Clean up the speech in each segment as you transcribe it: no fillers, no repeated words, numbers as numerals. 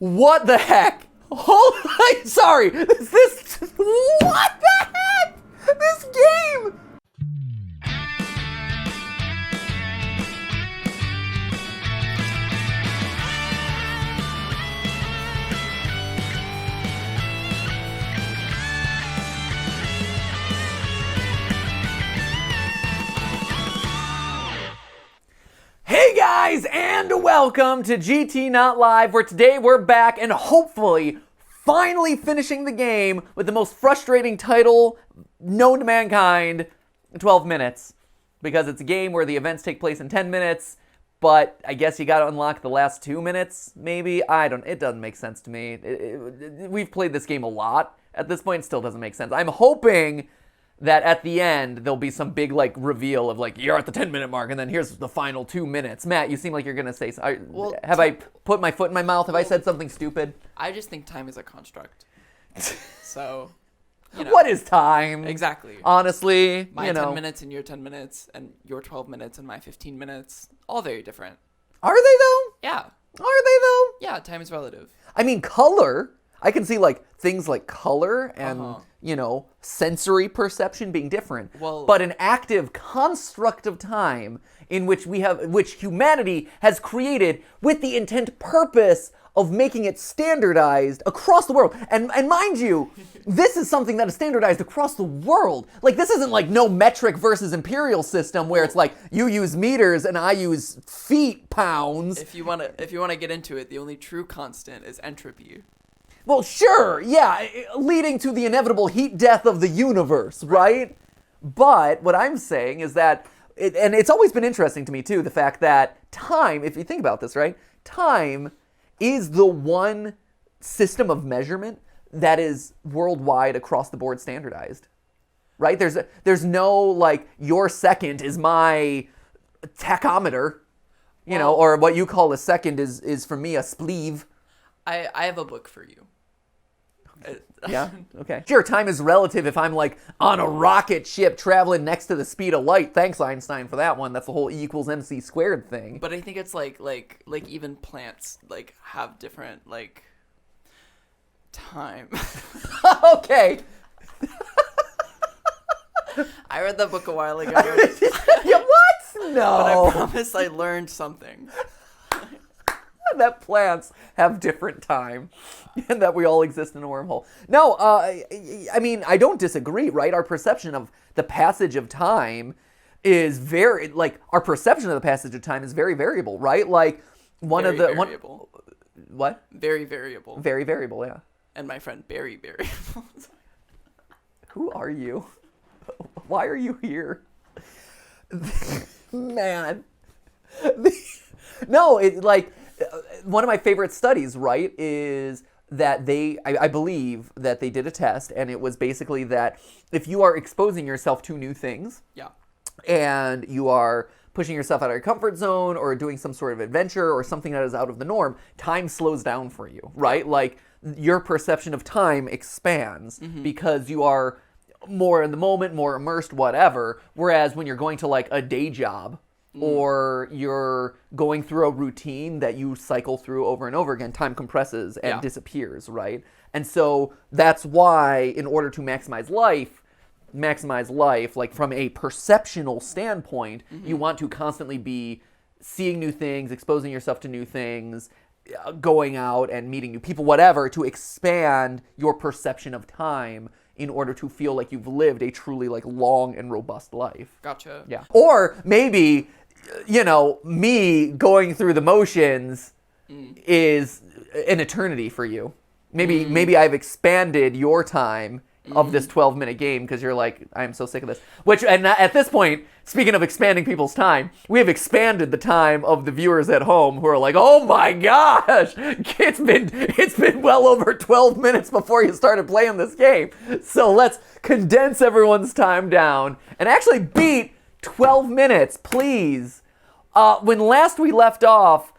What the heck? Holy, sorry. What the heck? This game. Hey guys, and welcome to GTLive, where today we're back and hopefully finally finishing the game with the most frustrating title known to mankind in 12 minutes. Because it's a game where the events take place in 10 minutes, but I guess you gotta unlock the last 2 minutes, maybe? It doesn't make sense to me. We've played this game a lot. At this point, it still doesn't make sense. I'm hoping that at the end, there'll be some big, reveal of, you're at the 10-minute mark, and then here's the final 2 minutes. Matt, you seem like you're going to say something. Have I put my foot in my mouth? Have I said something stupid? I just think time is a construct. So, What is time? Exactly. Honestly, my 10 minutes and your 10 minutes, and your 12 minutes and my 15 minutes, all very different. Are they, though? Yeah. Are they, though? Yeah, time is relative. I mean, color. I can see, things like color and, sensory perception being different. But an active construct of time in which which humanity has created with the intent purpose of making it standardized across the world. And mind you, this is something that is standardized across the world. This isn't no metric versus imperial system where it's you use meters and I use feet, pounds. If you wanna get into it, the only true constant is entropy. Well, sure, yeah, leading to the inevitable heat death of the universe, right? But what I'm saying is that, and it's always been interesting to me too, the fact that time, if you think about this, right? Time is the one system of measurement that is worldwide across the board standardized, right? There's no, your second is my tachometer, or what you call a second is for me a spleeve. I have a book for you. Yeah, okay. Sure, time is relative if I'm on a rocket ship traveling next to the speed of light. Thanks, Einstein, for that one. That's the whole E equals MC squared thing. But I think it's like even plants have different time. Okay. I read that book a while ago. Yeah, what? No. But I promise I learned something. That plants have different time and that we all exist in a wormhole. No, I mean, I don't disagree, right? Our perception of the passage of time is very, our perception of the passage of time is very variable, right? Variable. What? Very variable. Very variable, yeah. And my friend, very variable. Who are you? Why are you here? Man. No, one of my favorite studies, right, is that I believe that they did a test, and it was basically that if you are exposing yourself to new things, yeah, and you are pushing yourself out of your comfort zone or doing some sort of adventure or something that is out of the norm, time slows down for you, right? Your perception of time expands because you are more in the moment, more immersed, whatever, whereas when you're going to a day job, or you're going through a routine that you cycle through over and over again, time compresses and disappears, right? And so that's why, in order to maximize life, from a perceptional standpoint, you want to constantly be seeing new things, exposing yourself to new things, going out and meeting new people, whatever, to expand your perception of time in order to feel like you've lived a truly long and robust life. Gotcha. Yeah. Or maybe, me going through the motions is an eternity for you. Maybe I've expanded your time of this 12-minute game because you're I'm so sick of this. And at this point, speaking of expanding people's time, we have expanded the time of the viewers at home who are oh my gosh, it's been well over 12 minutes before you started playing this game. So let's condense everyone's time down and actually beat 12 minutes, please. When last we left off,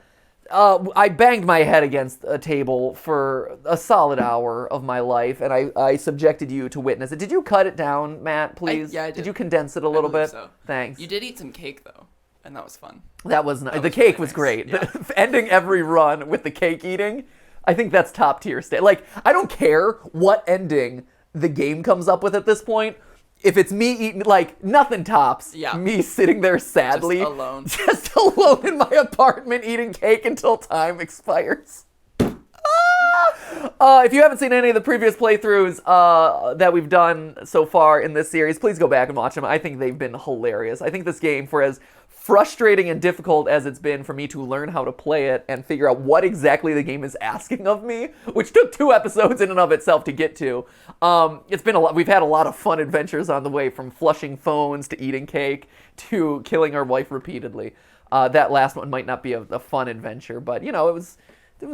I banged my head against a table for a solid hour of my life, and I subjected you to witness it. Did you cut it down, Matt, please? Yeah, I did. Did you condense it a little bit? So. Thanks. You did eat some cake, though, and that was fun. That was nice. The cake was nice. great. Yeah. Ending every run with the cake eating I think that's top tier state. Like, I don't care what ending the game comes up with at this point. If it's me eating, like, nothing tops me sitting there sadly. Just alone. Just alone in my apartment eating cake until time expires. If you haven't seen any of the previous playthroughs that we've done so far in this series, please go back and watch them. I think they've been hilarious. I think this game, for as frustrating and difficult as it's been for me to learn how to play it and figure out what exactly the game is asking of me, which took 2 episodes in and of itself to get to, it's been a lot. We've had a lot of fun adventures on the way, from flushing phones to eating cake to killing our wife repeatedly. That last one might not be a fun adventure, but, you know, it was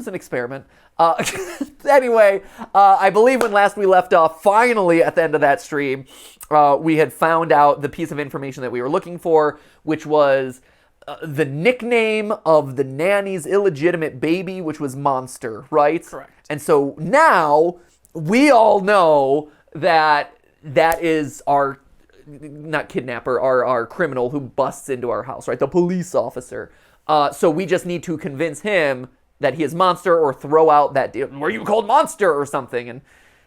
an experiment. Anyway, I believe when last we left off, finally at the end of that stream, we had found out the piece of information that we were looking for, which was the nickname of the nanny's illegitimate baby, which was Monster, right? Correct. And so now we all know that that is our, not kidnapper, our criminal who busts into our house, right? The police officer. So we just need to convince him that he is Monster, or throw out that, were you called Monster or something? And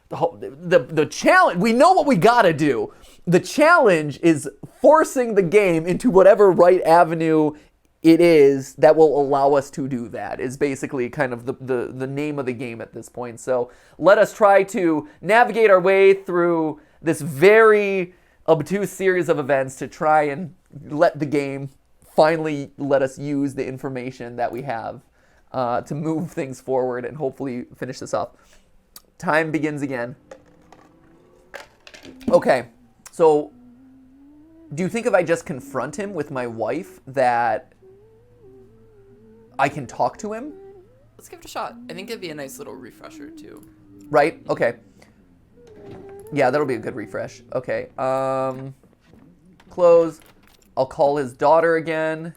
the challenge, we know what we gotta do. The challenge is forcing the game into whatever right avenue it is that will allow us to do that, is basically kind of the name of the game at this point. So let us try to navigate our way through this very obtuse series of events to try and let the game finally let us use the information that we have to move things forward and hopefully finish this off. Time begins again. Okay, so do you think if I just confront him with my wife that I can talk to him? Let's give it a shot. I think it'd be a nice little refresher too. Right? Okay. Yeah, that'll be a good refresh. Okay. Close. I'll call his daughter again.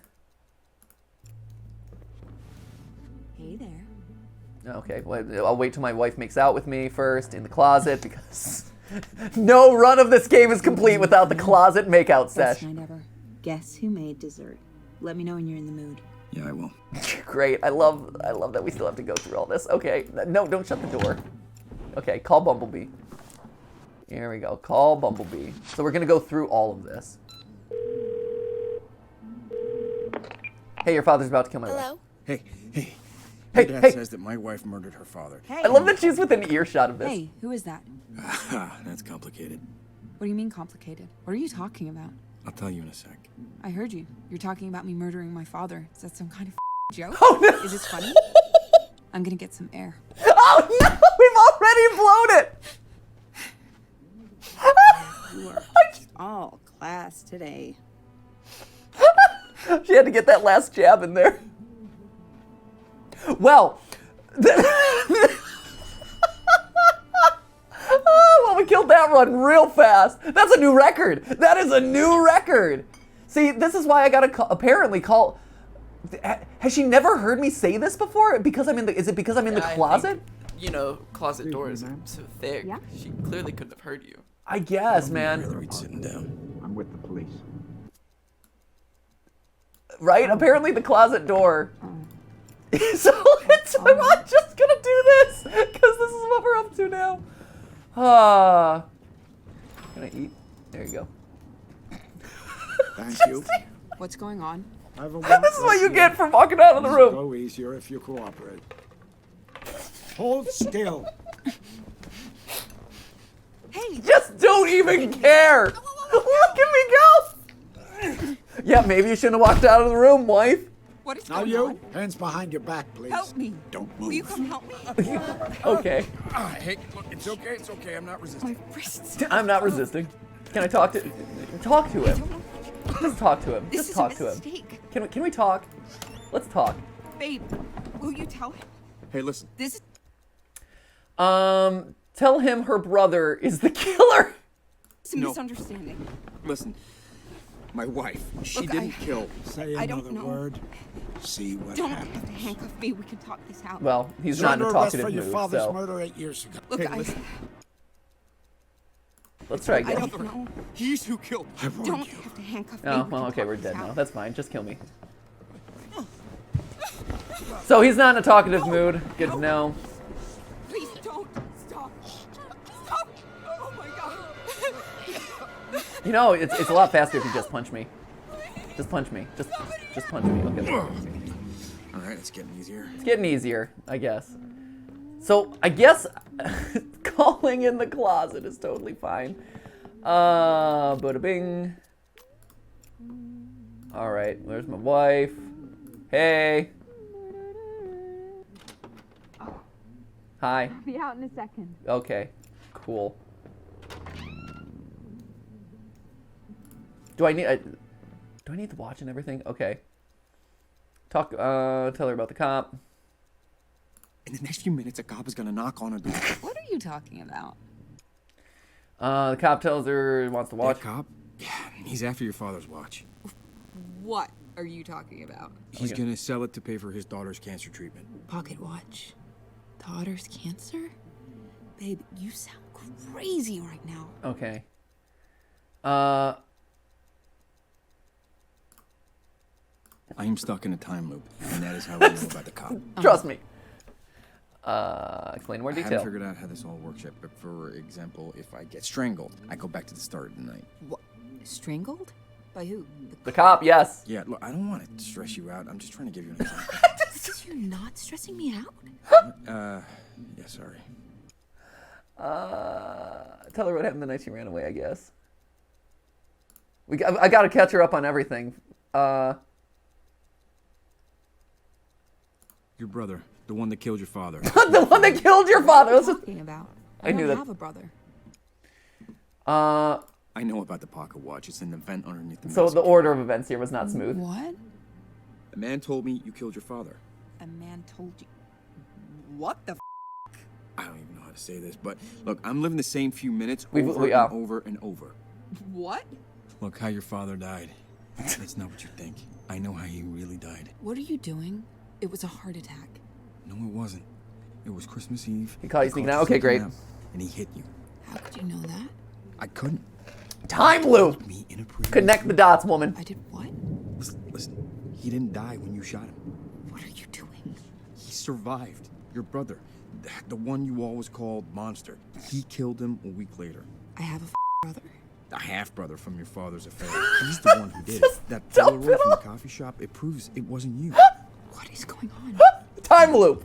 Hey there. Okay, well, I'll wait till my wife makes out with me first in the closet, because no run of this game is complete without the closet makeout Best sesh. night ever. Guess who made dessert? Let me know when you're in the mood. Yeah, I will. Great. I love that we still have to go through all this. Okay, no, don't shut the door. Okay, call Bumblebee. Here we go. Call Bumblebee. So we're gonna go through all of this. Hey, your father's about to kill my wife. Hello? Hey. Hey, My dad hey. says that my wife murdered her father. Hey. I love that she's within earshot of this. Hey, who is that? That's complicated. What do you mean complicated? What are you talking about? I'll tell you in a sec. I heard you. You're talking about me murdering my father. Is that some kind of joke? Oh, no. Is this funny? I'm gonna get some air. Oh no, we've already blown it. You are all class today. She had to get that last jab in there. Well, well, we killed that run real fast. That's a new record. That is a new record. See, this is why I gotta apparently call. Has she never heard me say this before? Because I'm in the. Is it because I'm in the I closet? think, you know, closet doors are so thick. Yeah? She clearly couldn't have heard you. I guess, Rather man. eat sitting down. I'm with the police. Right? Apparently the closet door. So I'm not just gonna do this because this is what we're up to now. Can I eat? There you go. Thank you. What's going on? I have a This is what you get for walking out of the room. Go easier if you cooperate. Hold still. Hey! Just don't even care. Look at me go. Yeah, maybe you shouldn't have walked out of the room, wife. What is Now going you, on? hands behind your back, please. Help me! Don't Will you move. come help me? Okay. Hey, look, it's okay, I'm not My resisting. wrists. I'm not resisting. Can I talk to him? Just talk to him. This Just is talk a to him. mistake. Can we talk? Let's talk. Babe, will you tell him? Hey, listen. This is Tell him her brother is the killer. a No. misunderstanding. Listen. My wife, she Look, didn't kill. Say I don't another know. word. See what Don't have to happens. handcuff me. We can talk this out. Well, he's You're not in a under arrest talkative for your mood, father's so murder 8 years ago. Look, Hey, I listen. let's try I again. don't know. He's who killed. I warned Don't you. have to handcuff me. Oh, We well, can okay, talk we're this dead now. out. That's fine. Just kill me. So he's not in a talkative mood. Good to know. You know, it's a lot faster if you just punch me. Just punch me. Just punch me. Okay. All right, it's getting easier. It's getting easier, I guess. So I guess calling in the closet is totally fine. Bada bing. All right, there's my wife. Hey. Hi. I'll be out in a second. Okay. Cool. Do I need the watch and everything? Okay. Tell her about the cop. In the next few minutes, a cop is gonna knock on her door. What are you talking about? The cop tells her he wants to watch. That cop? Yeah, he's after your father's watch. What are you talking about? He's gonna sell it to pay for his daughter's cancer treatment. Pocket watch. Daughter's cancer? Babe, you sound crazy right now. Okay. I am stuck in a time loop, and that is how I know about the cop. Trust me. Explain in more I detail. haven't figured out how this all works yet, but for example, if I get strangled, I go back to the start of the night. What? Strangled? By who? The cop, yes. Yeah, look, I don't want to stress you out. I'm just trying to give you an example. You're not stressing me out? Yeah, sorry. Tell her what happened the night she ran away, I guess. I gotta catch her up on everything. Your brother, the one that killed your father. The one that killed your father. What are you talking about? I knew don't that. have a brother. I know about the pocket watch. It's an event underneath the So mask. the order of events here was not smooth. What? A man told me you killed your father. A man told you. What the I don't even know how to say this, but look, I'm living the same few minutes We- over we- and over and over. What? Look, how your father died. It's not what you think. I know how he really died. What are you doing? It was a heart attack. No, it wasn't. It was Christmas Eve. He caught you sneaking out? you Okay, great. And he hit you. How could you know that? I couldn't. Time loop. Me in a prison. Connect the dots, woman. I did what? Listen, he didn't die when you shot him. What are you doing? He survived. Your brother, the one you always called Monster. He killed him a week later. I have a brother. A half-brother from your father's affair. He's the one who did it. That dump Polaroid it from the all. coffee shop, it proves it wasn't you. What is going on? Time loop.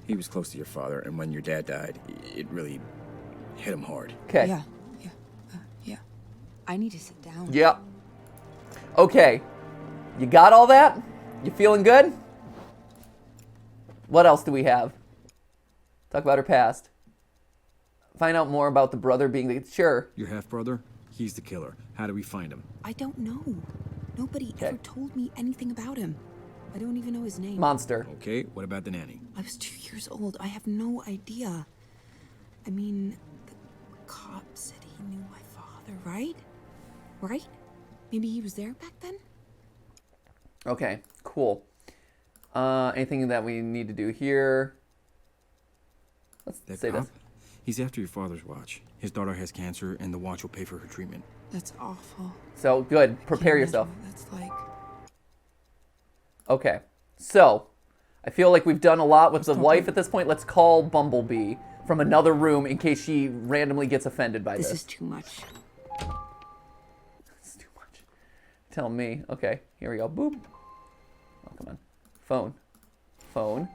He was close to your father, and when your dad died, it really hit him hard. Okay. Yeah. I need to sit down. Yep. Okay. You got all that? You feeling good? What else do we have? Talk about her past. Find out more about the brother being the... Sure. Your half-brother? He's the killer. How do we find him? I don't know. Nobody ever told me anything about him. I don't even know his name. Monster. Okay, what about the nanny? I was 2 years old. I have no idea. I mean, the cop said he knew my father, right? Right? Maybe he was there back then? Okay, cool. Anything that we need to do here? Let's That say cop? this. He's after your father's watch. His daughter has cancer, and the watch will pay for her treatment. That's awful. So, good. Prepare Can't yourself. imagine what that's like. Okay. So, I feel like we've done a lot with the wife at this point. Let's call Bumblebee from another room in case she randomly gets offended by this. This is too much. It's too much. Tell me. Okay, here we go. Boop. Oh, come on. Phone. Phone.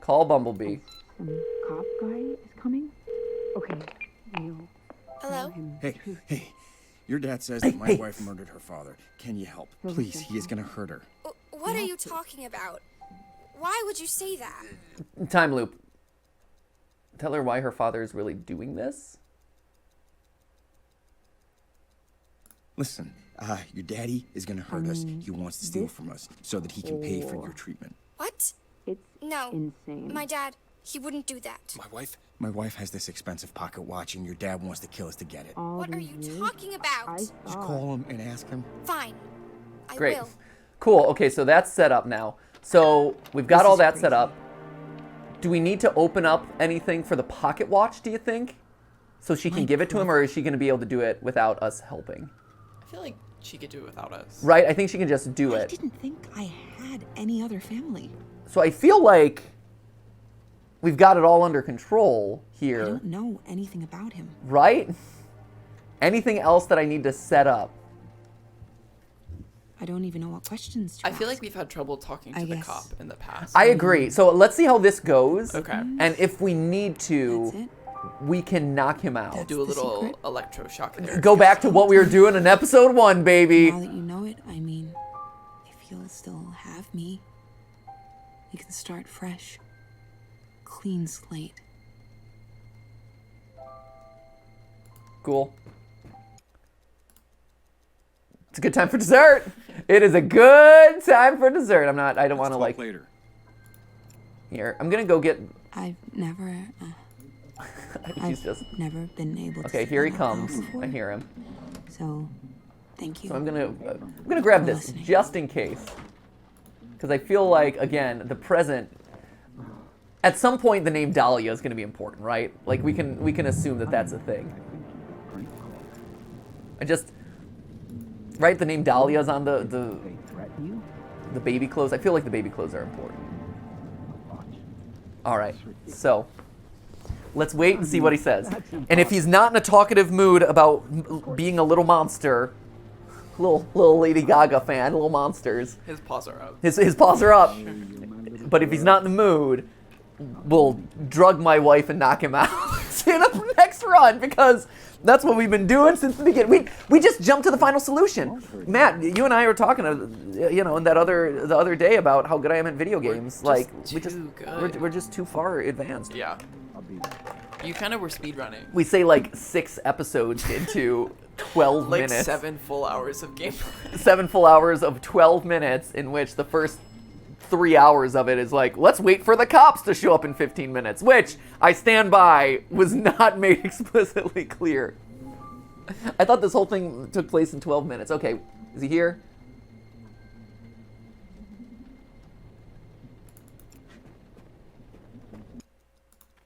Call Bumblebee. Some cop guy is coming? Okay, we'll Hello? Hey, your dad says that my wife murdered her father. Can you help? Please, he is gonna hurt her. What are you talking about? Why would you say that? Time loop. Tell her why her father is really doing this. Listen, your daddy is gonna hurt us. He wants to steal from us so that he can pay for your treatment. What? It's No. insane. My dad, he wouldn't do that. My wife has this expensive pocket watch, and your dad wants to kill us to get it. All What are these you years, talking about? I Just thought call him and ask him. Fine. I Great. will. Cool. Okay, so that's set up now. So we've got This all is that crazy. set up. Do we need to open up anything for the pocket watch, do you think? So she can give it to him, or is she going to be able to do it without us helping? I feel like she could do it without us. Right? I think she can just do I it. didn't think I had any other family. So I feel like we've got it all under control I here, don't know anything about him. right? Anything else that I need to set up? I don't even know what questions to I feel ask. like we've had trouble talking to I the guess. cop in the past. I agree. So let's see how this goes. Okay. And if we need to, That's it? we can knock him out. That's Do a the little secret? electroshock therapy. Go back to what we were doing in episode 1, baby. Now that you know it, I mean, if you'll still have me, we can start fresh. Clean slate. Cool. It's a good time for dessert. It is a good time for dessert. I don't want to like, later. here, I'm going to go get, I've never, he's just, never been able to okay, say here he that out comes. before. I hear him. So, thank you. So I'm gonna grab this Listening. just in case, because I feel like, again, the present. At some point, the name Dahlia is gonna be important, right? Like we can assume that that's a thing. Right? The name Dahlia is on the baby clothes. I feel like the baby clothes are important. All right, so let's wait and see what he says. And if he's not in a talkative mood about being a little monster, little Lady Gaga fan, little monsters, His paws are up. his paws are up. But if he's not in the mood, we'll drug my wife and knock him out in the next run, because that's what we've been doing since the beginning. We just jumped to the final solution. Matt, you and I were talking, the other day about how good I am at video games. We're just too far advanced. Yeah. You kind of were speedrunning. We say like 6 episodes into 12 Like minutes. 7 full hours of gameplay. 7 full hours of 12 minutes, in which the first 3 hours of it is like, let's wait for the cops to show up in 15 minutes, which I stand by was not made explicitly clear. I thought this whole thing took place in 12 minutes. Okay, is he here?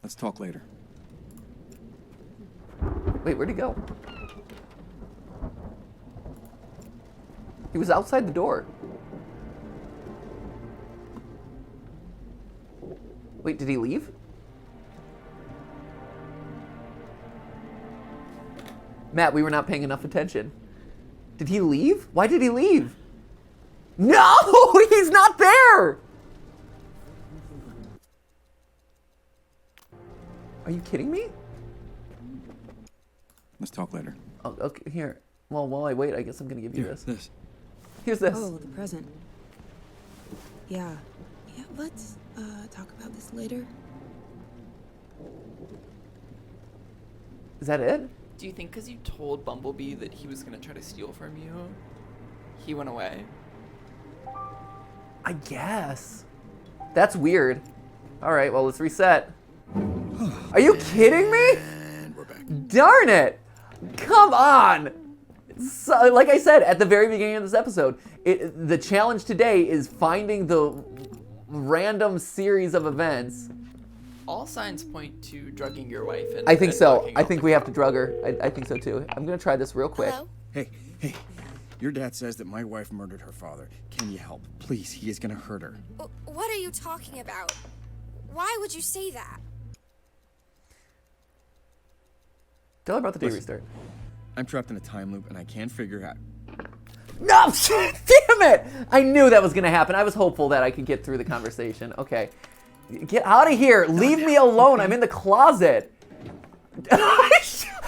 Let's talk later. Wait, where'd he go? He was outside the door. Wait, did he leave? Matt, we were not paying enough attention. Did he leave? Why did he leave? No, he's not there! Are you kidding me? Let's talk later. Oh, okay, here. Well, while I wait, I guess I'm gonna give you this. This. Here's this. Oh, the present. Yeah. Yeah, let's talk about this later. Is that it? Do you think because you told Bumblebee that he was going to try to steal from you, he went away? I guess. That's weird. All right, well, let's reset. Are you kidding me? And we're back. Darn it! Come on! So, like I said at the very beginning of this episode, the challenge today is finding the random series of events. All signs point to drugging your wife. And, I think and so. knocking I out think the we have cop. to drug her. I think so too. I'm gonna try this real quick. Hello? Hey, your dad says that my wife murdered her father. Can you help? Please, he is gonna hurt her. What are you talking about? Why would you say that? Tell her about the day Listen. restart. I'm trapped in a time loop and I can't figure out. No! Damn it! I knew that was gonna happen. I was hopeful that I could get through the conversation. Okay. Get out of here! Leave me alone! I'm in the closet! I slammed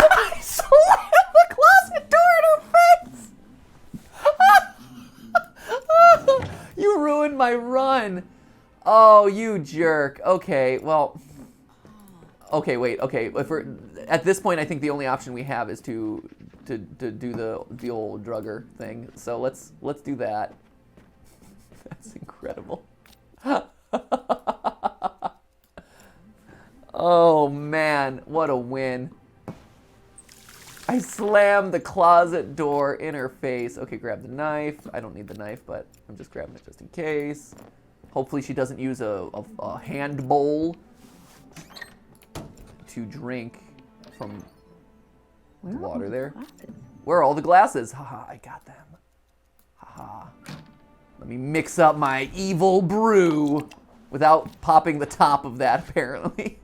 the closet door in her face! You ruined my run! Oh, you jerk. Okay, well... Okay, wait, okay. If we're, at this point, I think the only option we have is to do the old drugger thing. So let's do that. That's incredible. Oh man, what a win. I slammed the closet door in her face. Okay, grab the knife. I don't need the knife, but I'm just grabbing it just in case. Hopefully she doesn't use a hand bowl to drink from the water there. Where are all the glasses? Haha, I got them. Haha. Let me mix up my evil brew without popping the top of that, apparently.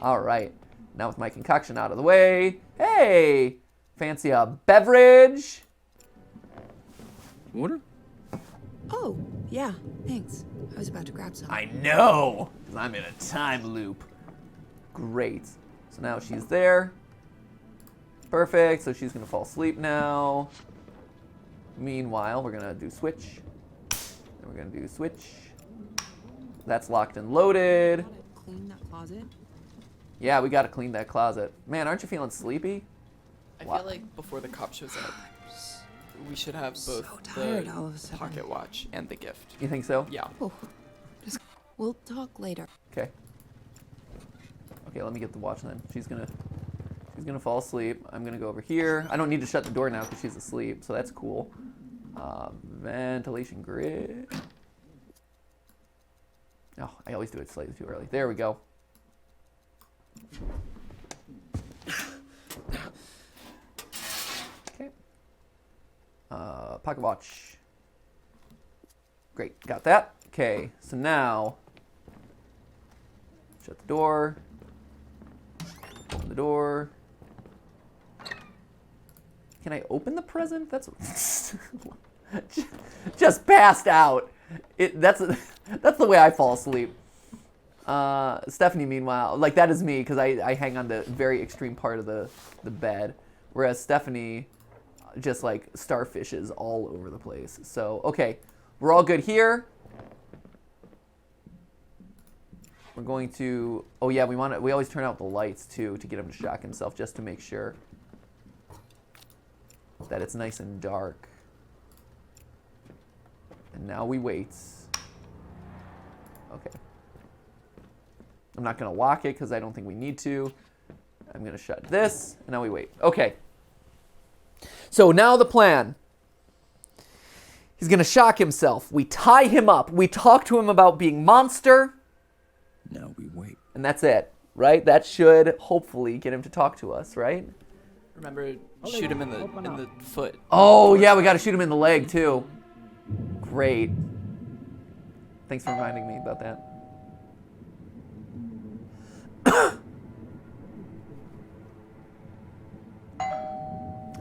All right. Now with my concoction out of the way. Hey! Fancy a beverage? Water? Oh, yeah, thanks. I was about to grab some. I know, 'cause I'm in a time loop. Great. So now she's there. Perfect. So she's gonna fall asleep now. Meanwhile, we're gonna do switch. And we're gonna do switch. That's locked and loaded. Clean that closet. Yeah, we gotta clean that closet. Man, aren't you feeling sleepy? I Wow. feel like before the cop shows up, we should have both tired all of a the sudden. pocket watch and the gift. You think so? Yeah. Oh, we'll talk later. Okay. Okay, let me get the watch then. She's gonna fall asleep. I'm gonna go over here. I don't need to shut the door now because she's asleep, so that's cool. Ventilation grid. Oh, I always do it slightly too early. There we go. Okay. Pocket watch. Great, got that. Okay, so now shut the door. Open the door. Can I open the present? That's just passed out. That's the way I fall asleep. Stephanie, meanwhile, like that is me because I hang on the very extreme part of the bed, whereas Stephanie just like starfishes all over the place. So okay, we're all good here. We're going to. Oh yeah, we always turn out the lights too to get him to shock himself, just to make sure that it's nice and dark. And now we wait. Okay. I'm not gonna lock it because I don't think we need to. I'm gonna shut this, and now we wait. Okay. So now the plan. He's gonna shock himself. We tie him up. We talk to him about being monster. No, we wait. And that's it, right? That should hopefully get him to talk to us, right? Remember, shoot him in the foot. Oh, yeah, we got to shoot him in the leg, too. Great. Thanks for reminding me about that.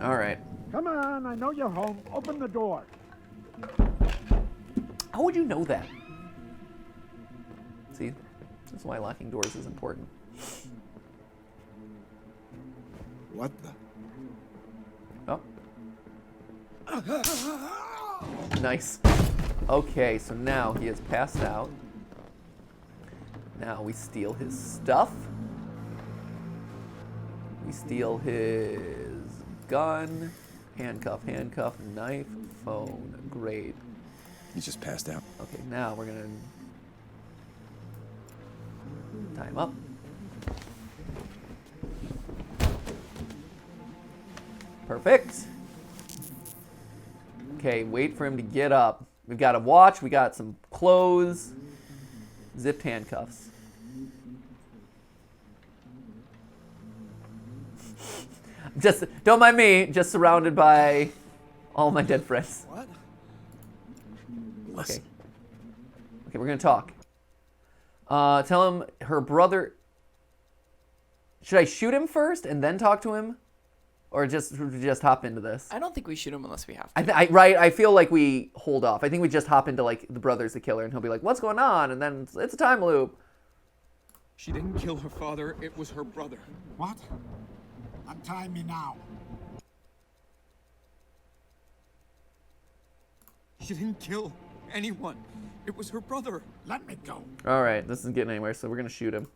All right. Come on, I know you're home. Open the door. How would you know that? See, that's why locking doors is important. What the? Oh. Nice. Okay, so now he has passed out. Now we steal his stuff. We steal his gun, handcuff, knife, phone. Great. He's just passed out. Okay, now we're gonna tie him up. Perfect. Okay, wait for him to get up. We've got a watch, we got some clothes, zipped handcuffs. Just, don't mind me, just surrounded by all my dead friends. What? Okay. Okay, we're gonna talk. Tell him her brother. Should I shoot him first and then talk to him, or just hop into this? I don't think we shoot him unless we have to. Right. I feel like we hold off. I think we just hop into like the brother's the killer, and he'll be like, "What's going on?" And then it's a time loop. She didn't kill her father, it was her brother. What? Untie me now. She didn't kill anyone. It was her brother. Let me go. All right, this isn't getting anywhere, so we're gonna shoot him.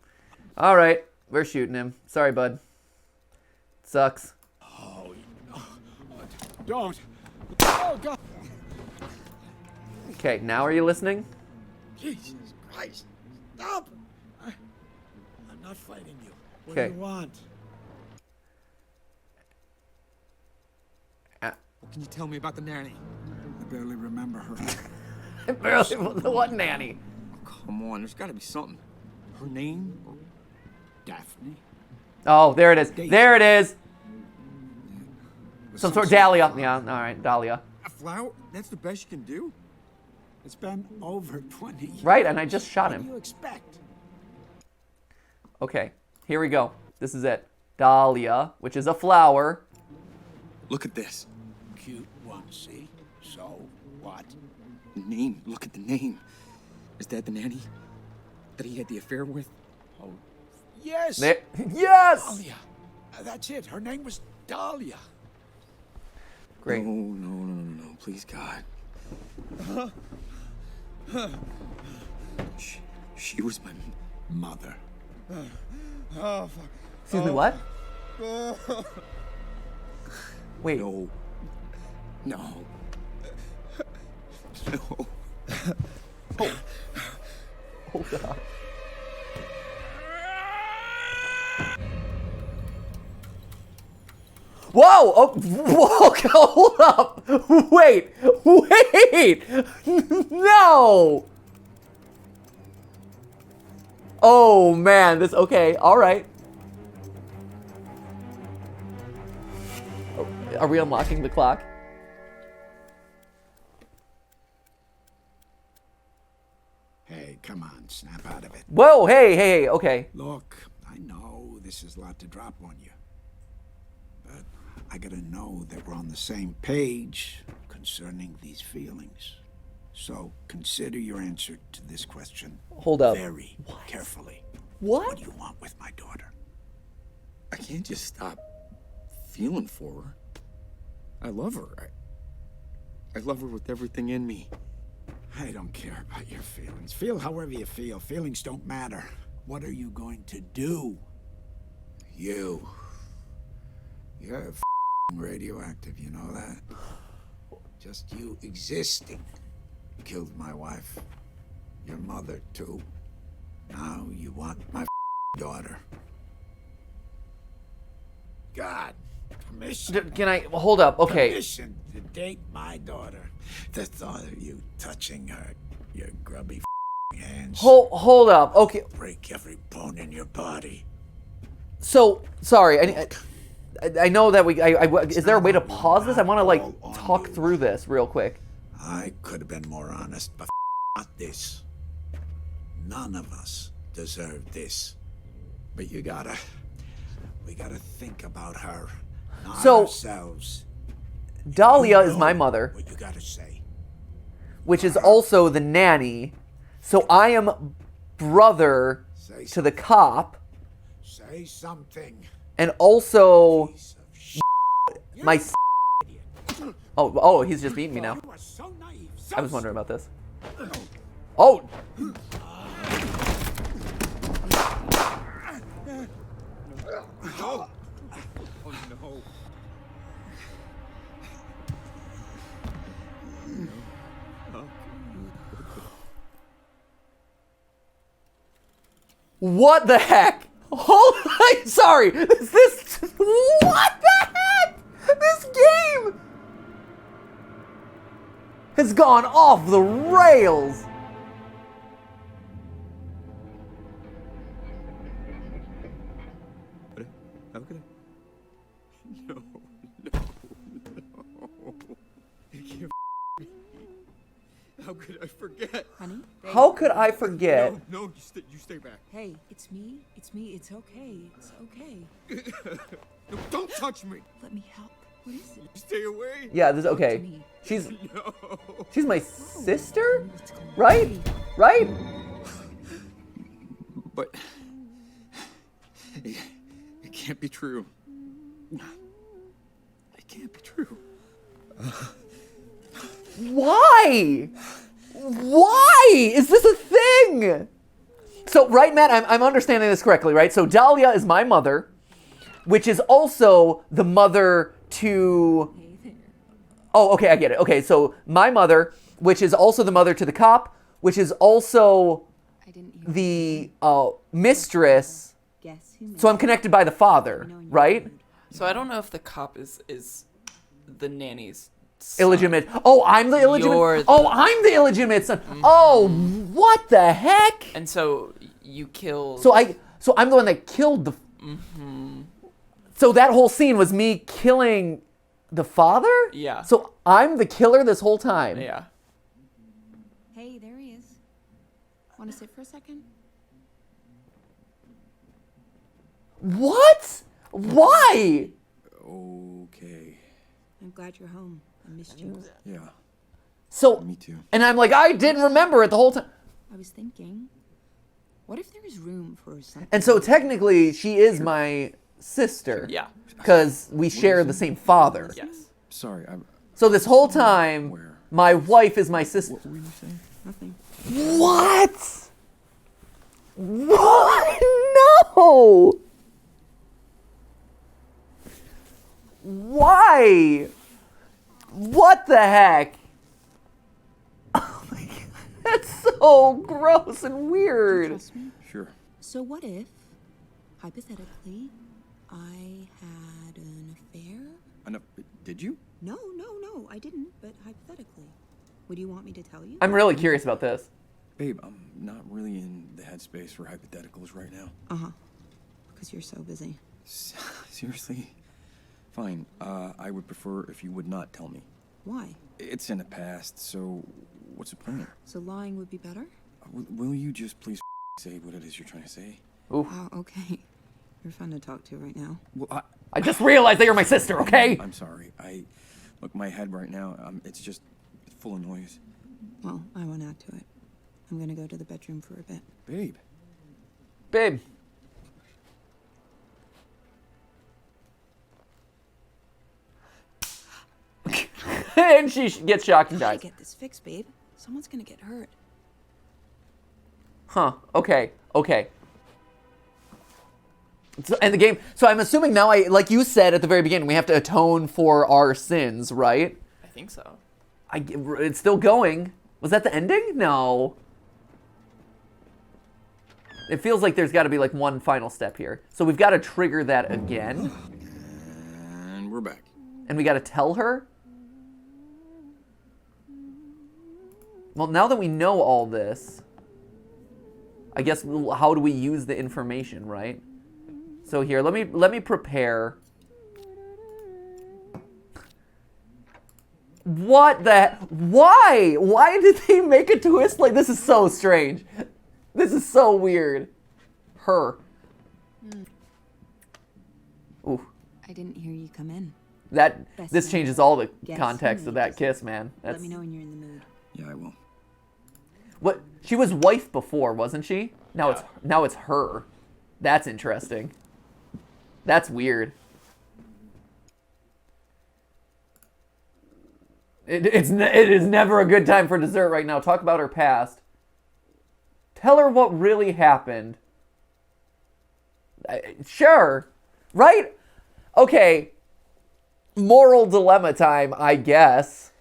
All right, we're shooting him. Sorry, bud. Sucks. Oh, don't. Oh, God. Okay, now are you listening? Jesus Christ. Stop. I'm not fighting you. What Okay. do you want? What can you tell me about the nanny? I barely remember her. What nanny? Come on, there's gotta be something. Her name? Daphne? Oh, there it is. There it is. Was Some sort of Dahlia. Yeah, all right, Dahlia. A flower? That's the best you can do? It's been over 20 years. Right, and I just shot What do him. you expect? Okay, here we go. This is it. Dahlia, which is a flower. Look at this. Cute one, see? So, what? The name. Look at the name. Is that the nanny that he had the affair with? Oh, yes! Yes! Dahlia. That's it. Her name was Dahlia. Great. No. Please, God. She was my mother. Oh, fuck. Excuse me, what? Wait. No. No. No. Oh, God. Whoa! Oh, whoa! Hold up! Wait! No! Oh man, this okay? All right. Oh, are we unlocking the clock? Hey, come on, snap out of it. Whoa! Hey! Okay. Look, I know this is a lot to drop on you. But I gotta know that we're on the same page concerning these feelings. So consider your answer to this question Hold up. very carefully. What? What do you want with my daughter? I can't just stop feeling for her. I love her. I love her with everything in me. I don't care about your feelings. Feel however you feel. Feelings don't matter. What are you going to do? You're f***ing radioactive, you know that? Just you existing killed my wife. Your mother, too. Now you want my daughter. God, permission. Can I hold up? Okay. Permission to date my daughter. The thought of you touching her, your grubby hands. Hold up. Okay. Break every bone in your body. So sorry. I know that is there a way to pause this? I want to like talk through this real quick. I could have been more honest, but not this. None of us deserve this. But we gotta think about her, not So- ourselves. Dahlia You is my know mother, What you gotta say? which is also the nanny. So I am brother Say to the cop, Say something. and also Piece of shit. my. Oh, he's just beating me now. You are so naive. I was wondering about this. Oh, Oh no. what the heck? I'm sorry. This what the heck? This game has gone off the rails. How could I? No. You can't How could I forget? Honey? How could I forget? No, you stay back. Hey, it's me. It's me. It's okay. It's okay. No, don't touch me. Let me help. What is it? Stay away. Yeah, this okay. me. She's No. she's my sister, right? Right? But it can't be true. It can't be true. Why? Why is this a thing? So, right, Matt, I'm understanding this correctly, right? So Dahlia is my mother, which is also the mother to. Oh, okay, I get it. Okay, so my mother, which is also the mother to the cop, which is also I didn't hear the mistress. Guess who So I'm connected by the father, right? So I don't know if the cop is the nanny's son. Illegitimate. Oh, I'm the illegitimate. You're the- Oh, I'm the illegitimate son. Oh, what the heck? And so you killed. So I'm the one that killed the. So that whole scene was me killing the father? Yeah. So I'm the killer this whole time. Yeah. Hey, there he is. Want to sit for a second? What? Why? Okay. glad you're home. I missed you. Yeah, So, me too. and I'm like, I didn't remember it the whole time. I was thinking, what if there is room for something? And so technically, she is my sister. Yeah. Because we share the same father. Yes. Sorry, So this whole time, Where? my wife is my sister. what were you saying? Nothing. What? What? No! Why? What the heck? Oh my god, that's so gross and weird. Trust me. Sure. So what if, hypothetically, I had an affair? Enough. Did you? No, I didn't, but hypothetically. Would you want me to tell you? I'm really curious about this. Babe, I'm not really in the headspace for hypotheticals right now. Uh-huh. Because you're so busy. Seriously? Fine. I would prefer if you would not tell me. Why? It's in the past, so what's the point? So lying would be better? Will you just please say what it is you're trying to say? Oof. Oh, okay. You're fun to talk to right now. Well, I just realized that you're my sister, okay? I'm sorry. Look, my head right now, it's just full of noise. Well, I won't add to it. I'm gonna go to the bedroom for a bit. Babe. Babe. And she gets shocked and Gotta dies. get this fixed, babe. Someone's gonna get hurt. Huh. Okay. So, and the game. So I'm assuming now, like you said at the very beginning, we have to atone for our sins, right? I think so. It's still going. Was that the ending? No. It feels like there's got to be like one final step here. So we've got to trigger that again, And we're back. and we got to tell her. Well, now that we know all this, I guess how do we use the information, right? So here, let me prepare. What the? Why? Why did they make a twist like this? Is so strange. This is so weird. Her. Ooh, I didn't hear you come in. this Best changes all the Guess context who of made that this kiss, man. Let me know when you're in the mood. Yeah, I will. What? She was wife before, wasn't she? Now it's her. That's interesting. That's weird. It is never a good time for dessert right now. Talk about her past. Tell her what really happened. Sure. Right? Okay. Moral dilemma time, I guess.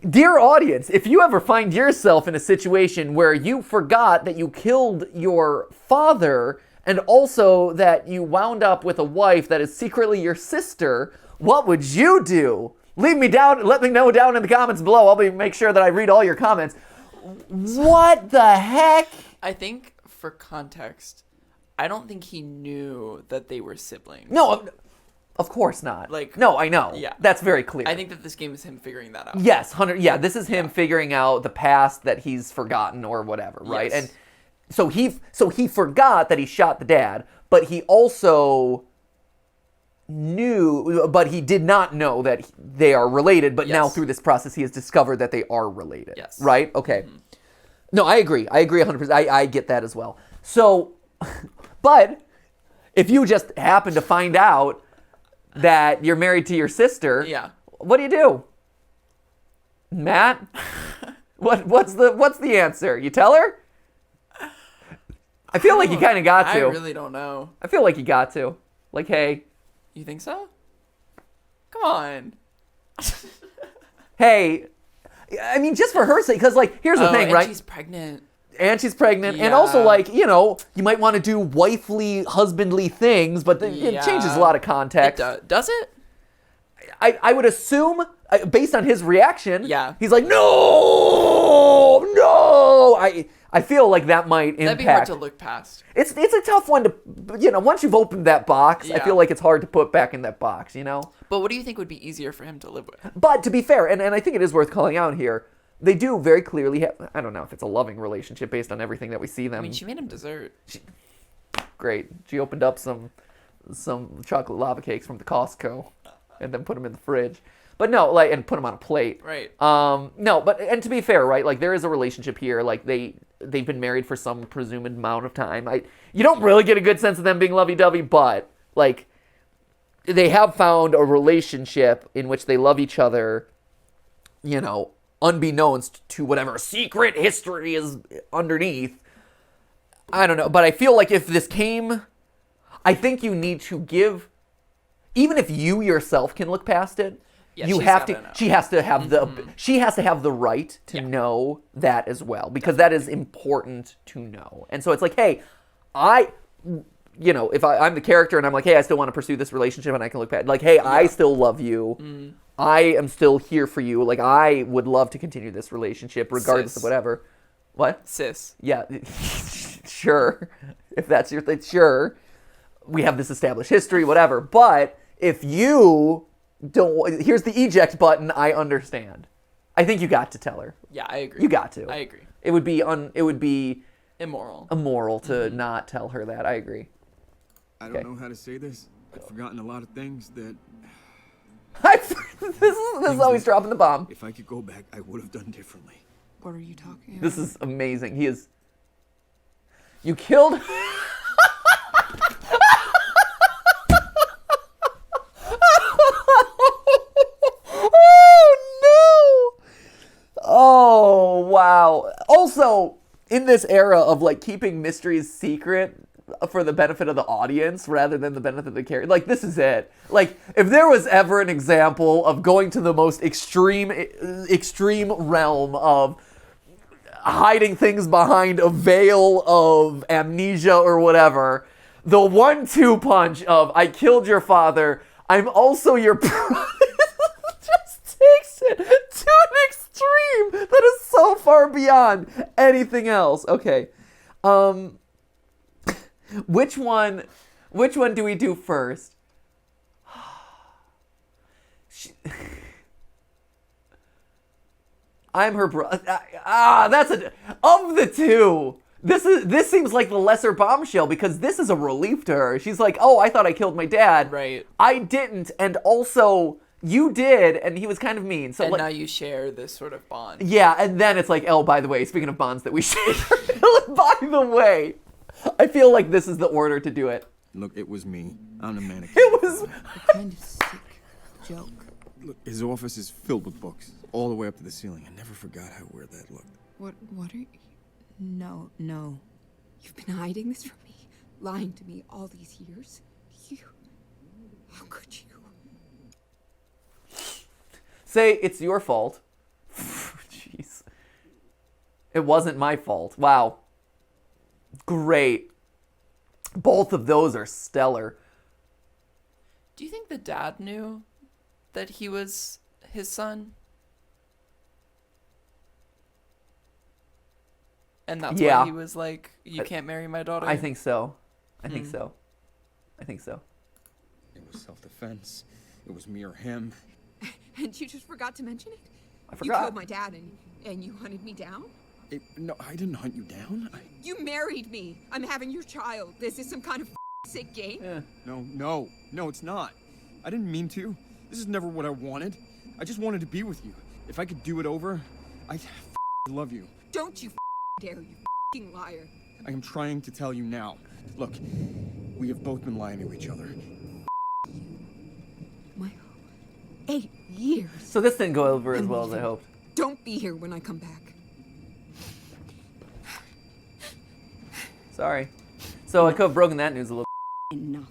Dear audience, if you ever find yourself in a situation where you forgot that you killed your father and also that you wound up with a wife that is secretly your sister, what would you do? Let me know down in the comments below. I'll make sure that I read all your comments. What the heck? I think for context, I don't think he knew that they were siblings. No, of course not. No, I know. Yeah. That's very clear. I think that this game is him figuring that out. Yes, 100. Yeah, this is him figuring out the past that he's forgotten or whatever, right? Yes. And so he forgot that he shot the dad, but he also knew, but he did not know that they are related. But now Yes. through this process, he has discovered that they are related. Yes. Right? Okay. No, I agree. I agree 100%. I get that as well. So, but if you just happen to find out that you're married to your sister, Yeah. what do? Matt? What's the answer? You tell her? I feel like you kind of got to. I really don't know. I feel like you got to. Like, hey, You think so? Come on. hey. I mean, just for her sake, because like, here's the thing, and right? she's pregnant. And she's pregnant, and also Yeah. like, you know, you might want to do wifely, husbandly things, but it changes a lot of context. Does it? I would assume, based on his reaction, Yeah. he's like, no. I feel like that might impact. That'd be hard to look past. It's a tough one to, you know, once you've opened that box, I Yeah. feel like it's hard to put back in that box, you know? But what do you think would be easier for him to live with? But to be fair, and I think it is worth calling out here, they do very clearly have, I don't know if it's a loving relationship based on everything that we see them. I mean, she made him dessert. Great. She opened up some chocolate lava cakes from the Costco. and then put them in the fridge. But no, like, and put them on a plate. Right. No, but, and to be fair, right, like, there is a relationship here. Like, they've been married for some presumed amount of time. You don't really get a good sense of them being lovey-dovey, but, like, they have found a relationship in which they love each other, you know, unbeknownst to whatever secret history is underneath. I don't know, but I feel like if this came, I think you need to give, even if you yourself can look past it, Yeah, you she's have gotta to. know. She has to have the right to know that as well, because that is important to know. And so it's like, hey, if I'm the character and I'm like, hey, I still want to pursue this relationship, and I can look past, like, hey, I still love you. I am still here for you. Like, I would love to continue this relationship regardless of whatever. What? Sis. Yeah, sure. If that's your thing, sure. We have this established history, whatever. But if you don't, here's the eject button. I understand. I think you got to tell her. Yeah, I agree. You got to. I agree. It would be immoral to not tell her that. I agree. I don't know how to say this. I've forgotten a lot of things that this is always dropping the bomb. if I could go back, I would have done differently. What are you talking about? This is amazing. He is. You killed. Oh no! Oh wow. Also, in this era of like keeping mysteries secret for the benefit of the audience rather than the benefit of the character, like, this is it. Like, if there was ever an example of going to the most extreme realm of hiding things behind a veil of amnesia or whatever, the 1-2 punch of I killed your father, I'm also your brother just takes it to an extreme that is so far beyond anything else. Okay. Which one do we do first? I'm her brother. That's of the two. This seems like the lesser bombshell, because this is a relief to her. She's like, oh, I thought I killed my dad. Right. I didn't, and also you did, and he was kind of mean. So And like, now you share this sort of bond. yeah, and then it's like, oh, by the way, speaking of bonds that we share, by the way, I feel like this is the order to do it. Look, it was me. I'm the mannequin. It was. Kind of sick joke. Look, his office is filled with books, all the way up to the ceiling. I never forgot how weird that looked. What are you? No. You've been hiding this from me, lying to me all these years. How could you? Say it's your fault. Jeez. It wasn't my fault. Wow. Great. Both of those are stellar. Do you think the dad knew that he was his son? And that's Yeah. why he was like, you can't marry my daughter? I think so. I think so. It was self-defense. It was me or him. And you just forgot to mention it? I You forgot. killed my dad and you hunted me down? No, I didn't hunt you down. You married me. I'm having your child. This is some kind of sick game. Yeah. No, it's not. I didn't mean to. This is never what I wanted. I just wanted to be with you. If I could do it over, I love you. Don't you dare, you liar. I am trying to tell you now. Look, we have both been lying to each other. My 8 years. So this didn't go over as well as I hoped. Don't be here when I come back. Sorry. So I could have broken that news a little. Enough.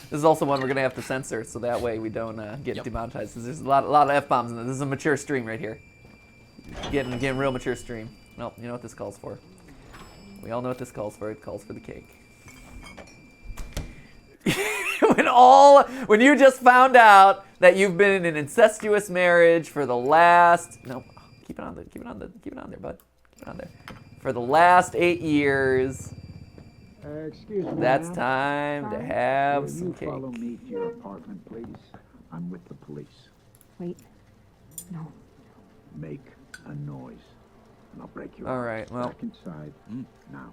This is also one we're gonna have to censor, so that way we don't get demonetized. 'Cause there's a lot of F-bombs in this. This is a mature stream right here. Getting real mature stream. Well, you know what this calls for. We all know what this calls for. It calls for the cake. When you just found out that you've been in an incestuous marriage for the last keep it on there, bud. Keep it on there. For the last 8 years. Excuse me. That's ma'am. time to have Will some you cake. follow me to your apartment, please? I'm with the police. Wait. No. Make a noise, and I'll break you All out. right, well. Back inside now.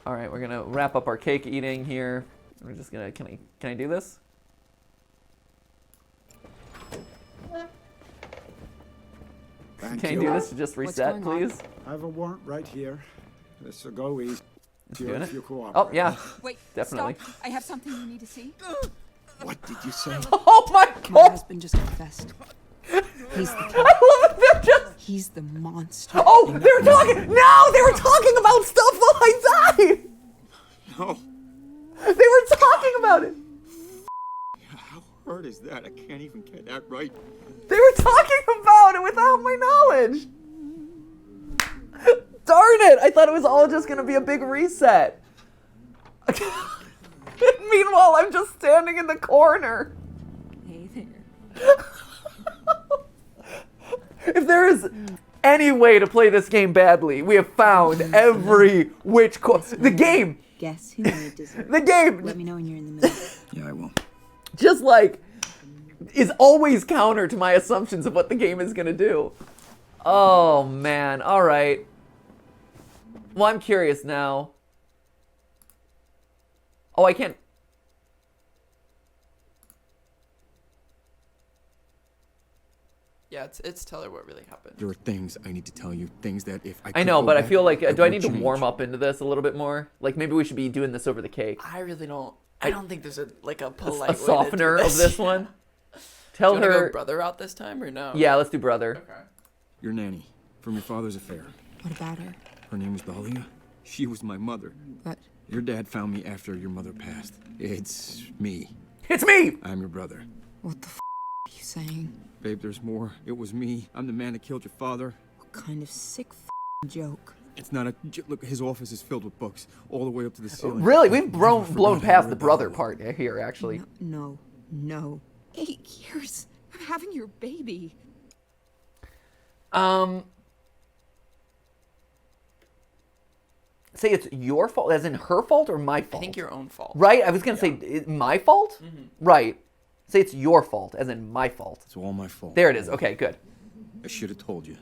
All right, we're gonna wrap up our cake eating here. I'm just gonna, can I do this? Thank Can I you. do this to just reset, going on? please? I have a warrant right here. This will go easy doing if it? you cooperate. Oh, yeah. Wait, Definitely. stop. I have something you need to see. What did you say? Oh my My god! husband just confessed. He's the killer. I love it. They're just. He's the monster. Oh, they were talking. No, they were talking about stuff while I died. No. They were talking about it. How hard is that? I can't even get that right. They were talking about it without my knowledge. Darn it! I thought it was all just gonna be a big reset. Meanwhile, I'm just standing in the corner. Hey there. If there is any way to play this game badly, we have found every witch the game. Guess who made dessert? The game Let me know when you're in the mood. Yeah, I will. just like is always counter to my assumptions of what the game is gonna do. Oh man, all right. Well, I'm curious now. Oh, I can't. Yeah, it's tell her what really happened. There are things I need to tell you. Things that if I I could know, go but I back, feel like, do I would need to change. warm up into this a little bit more? Like maybe we should be doing this over the cake. I really don't. I don't think there's a polite A way to do softener of this one. Tell Do you wanna her. go brother out this time or no? Yeah, let's do brother. Okay. Your nanny from your father's affair. What about her? Her name was Dahlia. She was my mother. What? Your dad found me after your mother passed. It's me. It's me. I'm your brother. What the are you saying? Babe, there's more. It was me. I'm the man that killed your father. What kind of sick joke? It's not a look. His office is filled with books, all the way up to the ceiling. Really, we've blown forgot past how the to brother read. part here, actually. No. 8 years. I'm having your baby. Say it's your fault, as in her fault or my I fault? think your own fault. Right? I was gonna say my fault. Right. Say it's your fault, as in my fault. It's all my fault. There it is. Okay, good. I should have told you.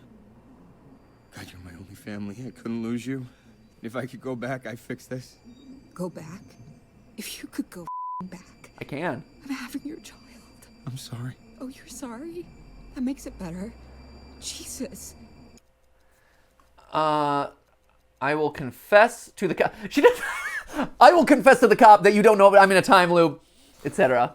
God, you're my only family. I couldn't lose you. If I could go back, I'd fix this. Go back? If you could go back. I can. I'm having your child. I'm sorry. Oh, you're sorry? That makes it better. Jesus. I will confess to the cop. She did. I will confess to the cop that you don't know, but I'm in a time loop, etc.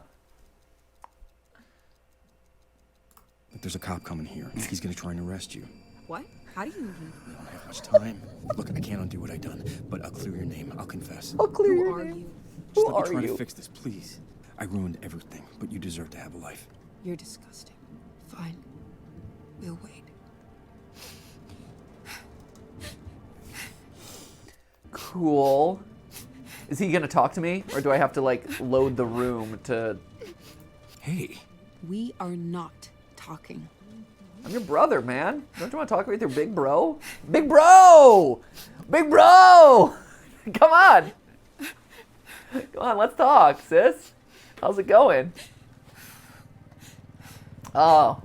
There's a cop coming here. He's gonna try and arrest you. What? How do you... We don't have much time. Look, I can't undo what I done, but I'll clear your name. I'll confess. I'll clear Who your are name. you? Just Who let me are try you? to fix this, please. I ruined everything, but you deserve to have a life. You're disgusting. Fine. We'll wait. Cool. Is he gonna talk to me, or do I have to like load the room to? Hey, We are not talking. I'm your brother, man. Don't you want to talk with your big bro? Big bro! Big bro! Come on! Come on, let's talk, sis. How's it going? Oh.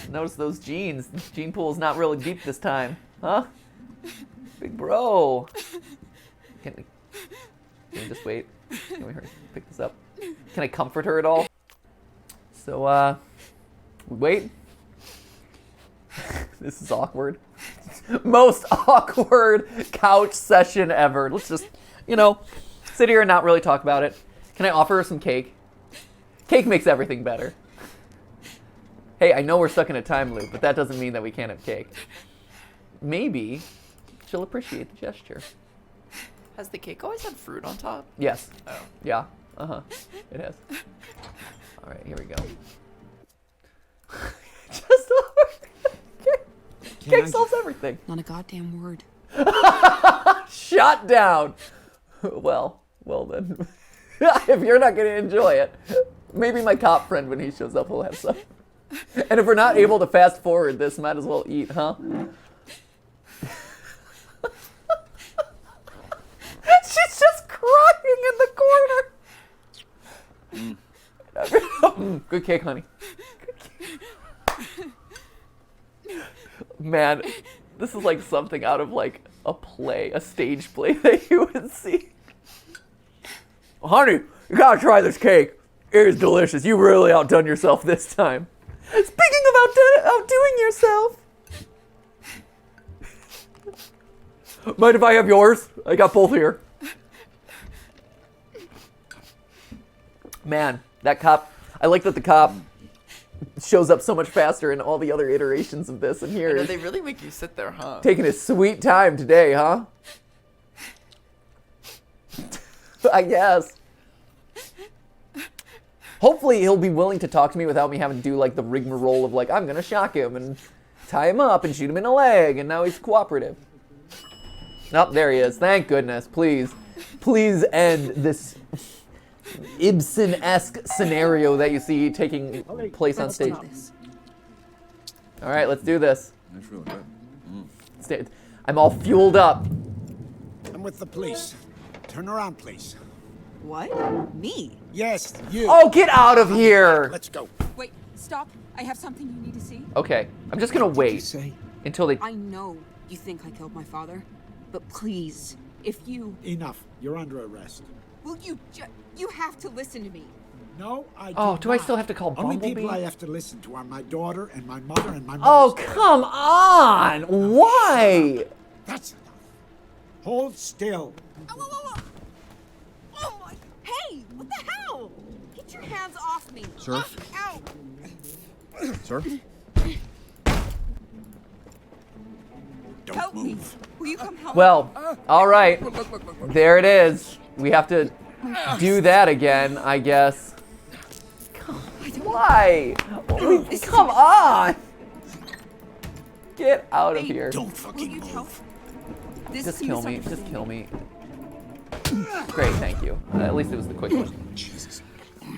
Notice those jeans. This gene pool's not really deep this time. Huh? Big bro. Can we just wait? Can we hurry pick this up? Can I comfort her at all? So, we wait. This is awkward. Most awkward couch session ever. Let's just, sit here and not really talk about it. Can I offer her some cake? Cake makes everything better. Hey, I know we're stuck in a time loop, but that doesn't mean that we can't have cake. Maybe she'll appreciate the gesture. Has the cake always had fruit on top? Yes. Oh. Yeah. Uh-huh. It has. All right, here we go. Just cake solves everything. Not a goddamn word. Shot down. Well then. If you're not gonna enjoy it, maybe my cop friend when he shows up will have some. And if we're not able to fast forward this, might as well eat, huh? She's just crying in the corner. Good cake, honey. Man, this is like something out of like a play, a stage play that you would see. Honey, you gotta try this cake. It is delicious. You really outdone yourself this time. Speaking of outdoing yourself. Mind if I have yours? I got both here. Man, that cop, I like that the cop shows up so much faster in all the other iterations of this, and here No, is they really make you sit there, huh? taking his sweet time today, huh? I guess. Hopefully he'll be willing to talk to me without me having to do like the rigmarole of like, I'm gonna shock him and tie him up and shoot him in the leg, and now he's cooperative. Oh, there he is. Thank goodness. Please. Please end this Ibsen-esque scenario that you see taking place on stage. All right, let's do this. That's really good. I'm all fueled up. I'm with the police. Turn around, please. What? Me? Yes, you. Oh, get out of here. Let's go. Wait, stop. I have something you need to see. Okay, I'm just gonna wait Say until they... I know you think I killed my father, but please, if you... enough. You're under arrest. Will you you have to listen to me. No, I Oh, do do I not. still have to call Only Bumblebee? people I have to listen to are my daughter and my mother and my Oh, mother. come on! Why? That's enough. Hold still. Oh my... Hey, what the hell? Get your hands off me. Sir? Ow. Sir? Don't Help me. move. Will you come help Well, all right. Look. There it is. We have to do that again, I guess. Why? Come on! Get out of here. Don't Will fucking you help? move. This Just is kill me. Just kill me. Great, thank you. At least it was the quick one. Jesus.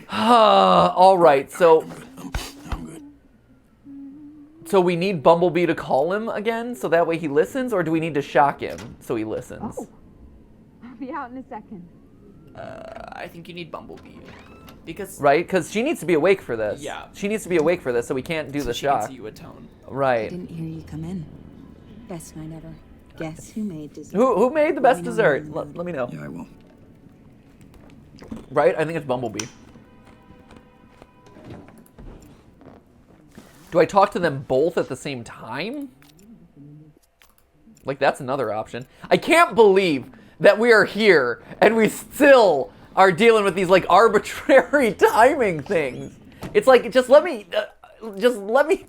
All right, so I'm good. so we need Bumblebee to call him again, so that way he listens, or do we need to shock him so he listens? Oh. I'll be out in a second. I think you need Bumblebee. Because Right? Because she needs to be awake for this. Yeah. She needs to be awake for this, so we can't do so the she can shock. see you atone. I Right. didn't hear you come in. Best night ever. Guess who made dessert? Who made the best Let me know dessert? when you're Let me know. Yeah, I will. Right? I think it's Bumblebee. Do I talk to them both at the same time? Like, that's another option. I can't believe that we are here and we still are dealing with these, like, arbitrary timing things. It's like, just let me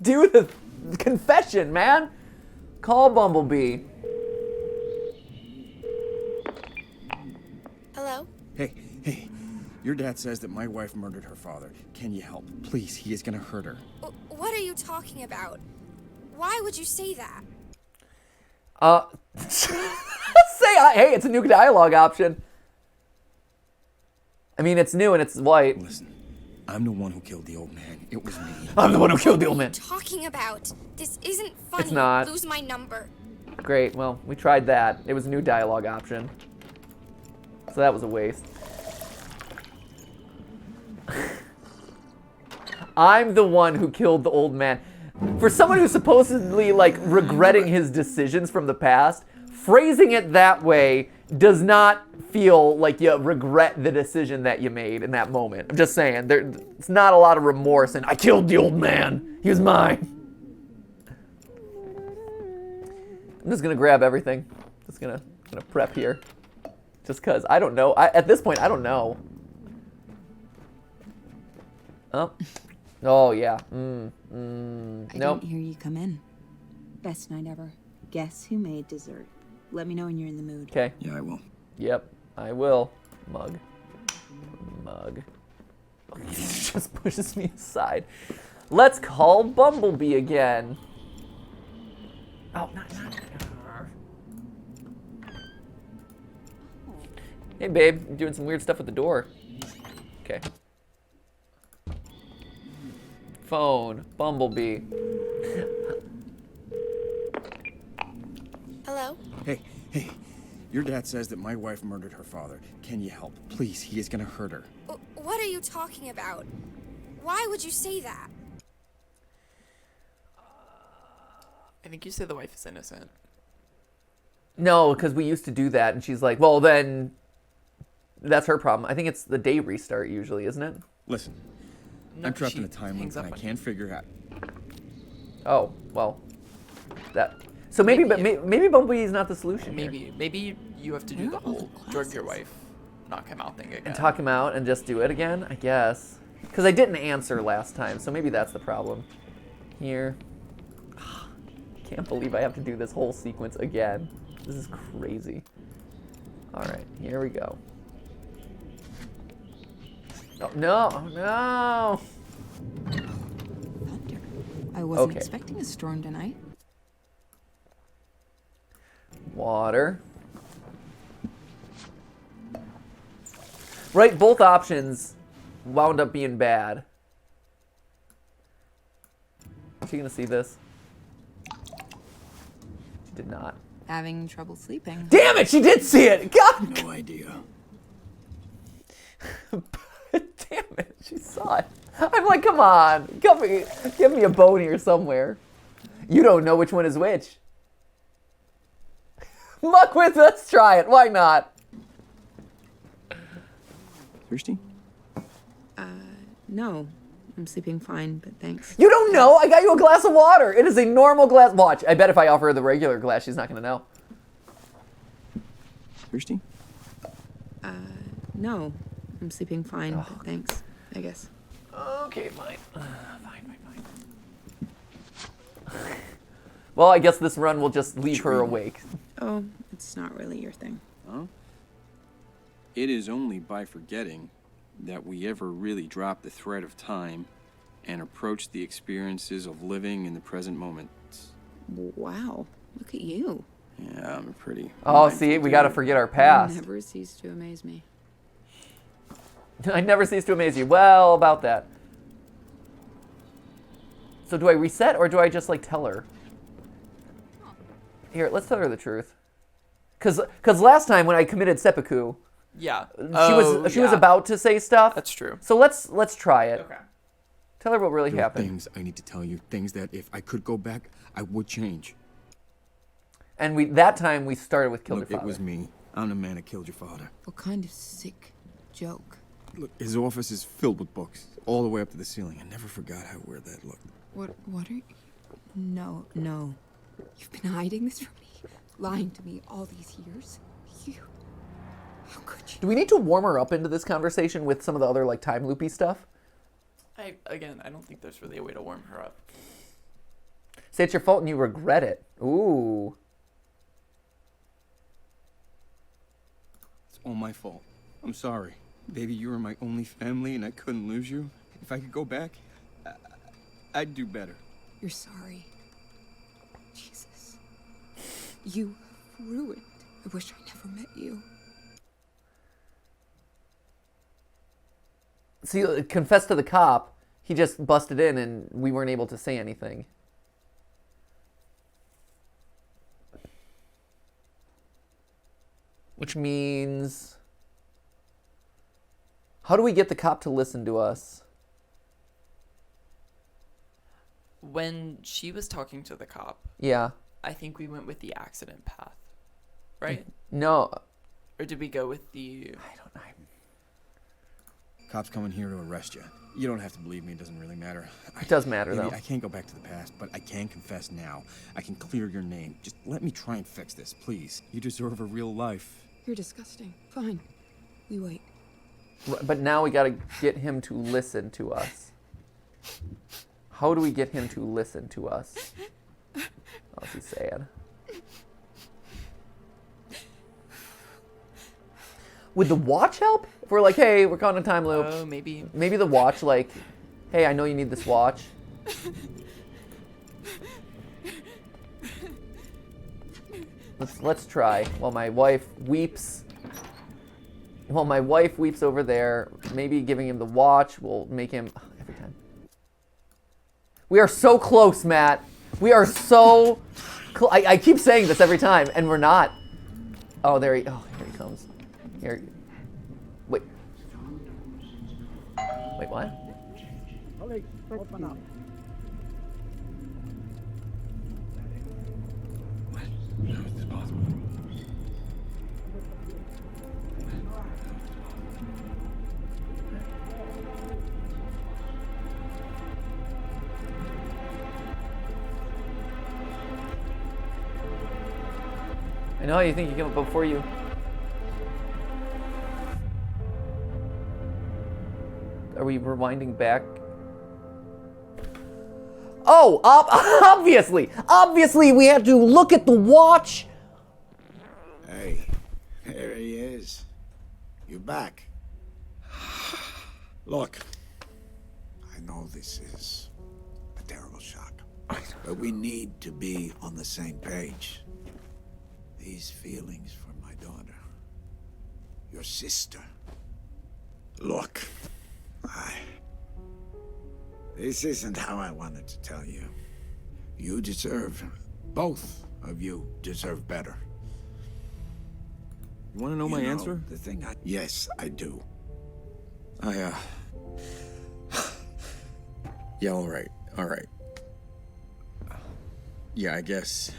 do the confession, man. Call Bumblebee. Hello? Hey. Your dad says that my wife murdered her father. Can you help? Please, he is gonna hurt her. What are you talking about? Why would you say that? Hey, it's a new dialogue option. I mean, it's new and it's white. Listen, I'm the one who killed the old man. It was me. I'm the one who killed the old man. Talking about? This isn't funny. It's not. Lose my number. Great, well, we tried that. It was a new dialogue option. So that was a waste. I'm the one who killed the old man. For someone who's supposedly, like, regretting his decisions from the past, phrasing it that way does not feel like you regret the decision that you made in that moment. I'm just saying, it's not a lot of remorse and I killed the old man. He was mine. I'm just gonna grab everything. Just gonna prep here. Just cause I don't know. At this point, I don't know. Oh yeah. I Nope. didn't hear you come in. Best night ever. Guess who made dessert? Let me know when you're in the mood. Okay. Yeah, I will. Yep. I will. Mug. He just pushes me aside. Let's call Bumblebee again. Oh, not. Hey, babe. You're doing some weird stuff with the door. Okay. Phone. Bumblebee. Hello? Hey. Your dad says that my wife murdered her father. Can you help? Please, he is gonna hurt her. What are you talking about? Why would you say that? I think you say the wife is innocent. No, because we used to do that, and she's like, well, then That's her problem. I think it's the day restart usually, isn't it? Listen, No, I'm trapped she in a time loop hangs and up I on can't figure out. Oh, well. That. So maybe maybe Bumblebee's not the solution here. Maybe you have to do Where the are all the whole drug your glasses? wife, knock him out thing again. And talk him out and just do it again, I guess. Because I didn't answer last time, so maybe that's the problem. Here. Can't believe I have to do this whole sequence again. This is crazy. Alright, here we go. Oh, no, no! Thunder. I wasn't Okay. expecting a storm tonight. Water. Right, both options wound up being bad. Is she gonna see this? She did not. Having trouble sleeping. Damn it, she did see it! God! No idea. Damn it, she saw it. I'm like, come on, give me a bone here somewhere. You don't know which one is which. Muck with, let's try it, why not? Thirsty? No, I'm sleeping fine, but thanks. You don't know, I got you a glass of water. It is a normal glass. Watch, I bet if I offer her the regular glass, she's not gonna know. Thirsty? No, I'm sleeping fine, but thanks, I guess. Okay, fine. Fine. Well, I guess this run will just leave her awake. Oh, it's not really your thing. Huh? It is only by forgetting that we ever really drop the thread of time and approach the experiences of living in the present moment. Wow, look at you. Yeah, I'm a pretty. Oh, see, we gotta forget our past. Never cease to amaze me. I never cease to amaze you. Well, about that. So do I reset or do I just like tell her? Here, let's tell her the truth. Cause last time when I committed seppuku, Yeah. she was about to say stuff. That's true. So let's try it. Okay. Tell her what really There are happened. things I need to tell you, things that if I could go back, I would change. And that time we started with kill Look, your it father. was me. I'm the man that killed your father. What kind of sick joke? Look, his office is filled with books, all the way up to the ceiling. I never forgot how weird that looked. What are you? No. You've been hiding this from me? Lying to me all these years? How could you? Do we need to warm her up into this conversation with some of the other like time loopy stuff? I don't think there's really a way to warm her up. Say it's your fault and you regret it. Ooh. It's all my fault. I'm sorry. Baby, you were my only family and I couldn't lose you. If I could go back, I'd do better. You're sorry. Jesus. You ruined. I wish I never met you. See, confess to the cop. He just busted in and we weren't able to say anything. Which means... How do we get the cop to listen to us? When she was talking to the cop, Yeah. I think we went with the accident path, right? No. Or did we go with the... I don't know. Cops coming here to arrest you. You don't have to believe me, it doesn't really matter. It does matter, Maybe though. I can't go back to the past, but I can confess now. I can clear your name. Just let me try and fix this, please. You deserve a real life. You're disgusting. Fine. We wait. But now we gotta get him to listen to us. How do we get him to listen to us? Oh, she's sad. Would the watch help? If we're like, hey, we're caught in a time loop. Oh, maybe. Maybe the watch, like, hey, I know you need this watch. Let's try. While my wife weeps. While my wife weeps over there, maybe giving him the watch will make him every time. We are so close, Matt. We are so. I keep saying this every time, and we're not. Oh, here he comes. Here. Wait. Wait, what? Okay, open up. How is this possible? I know how you think you came up before you. Are we rewinding back? Oh, obviously! Obviously, we had to look at the watch. Hey, there he is. You back? Look, I know this is a terrible shock, but we need to be on the same page. These feelings for my daughter, your sister. Look, this isn't how I wanted to tell you. You deserve, both of you deserve better. You want to know my answer? The thing yes, I do. Yeah, all right. Yeah, I guess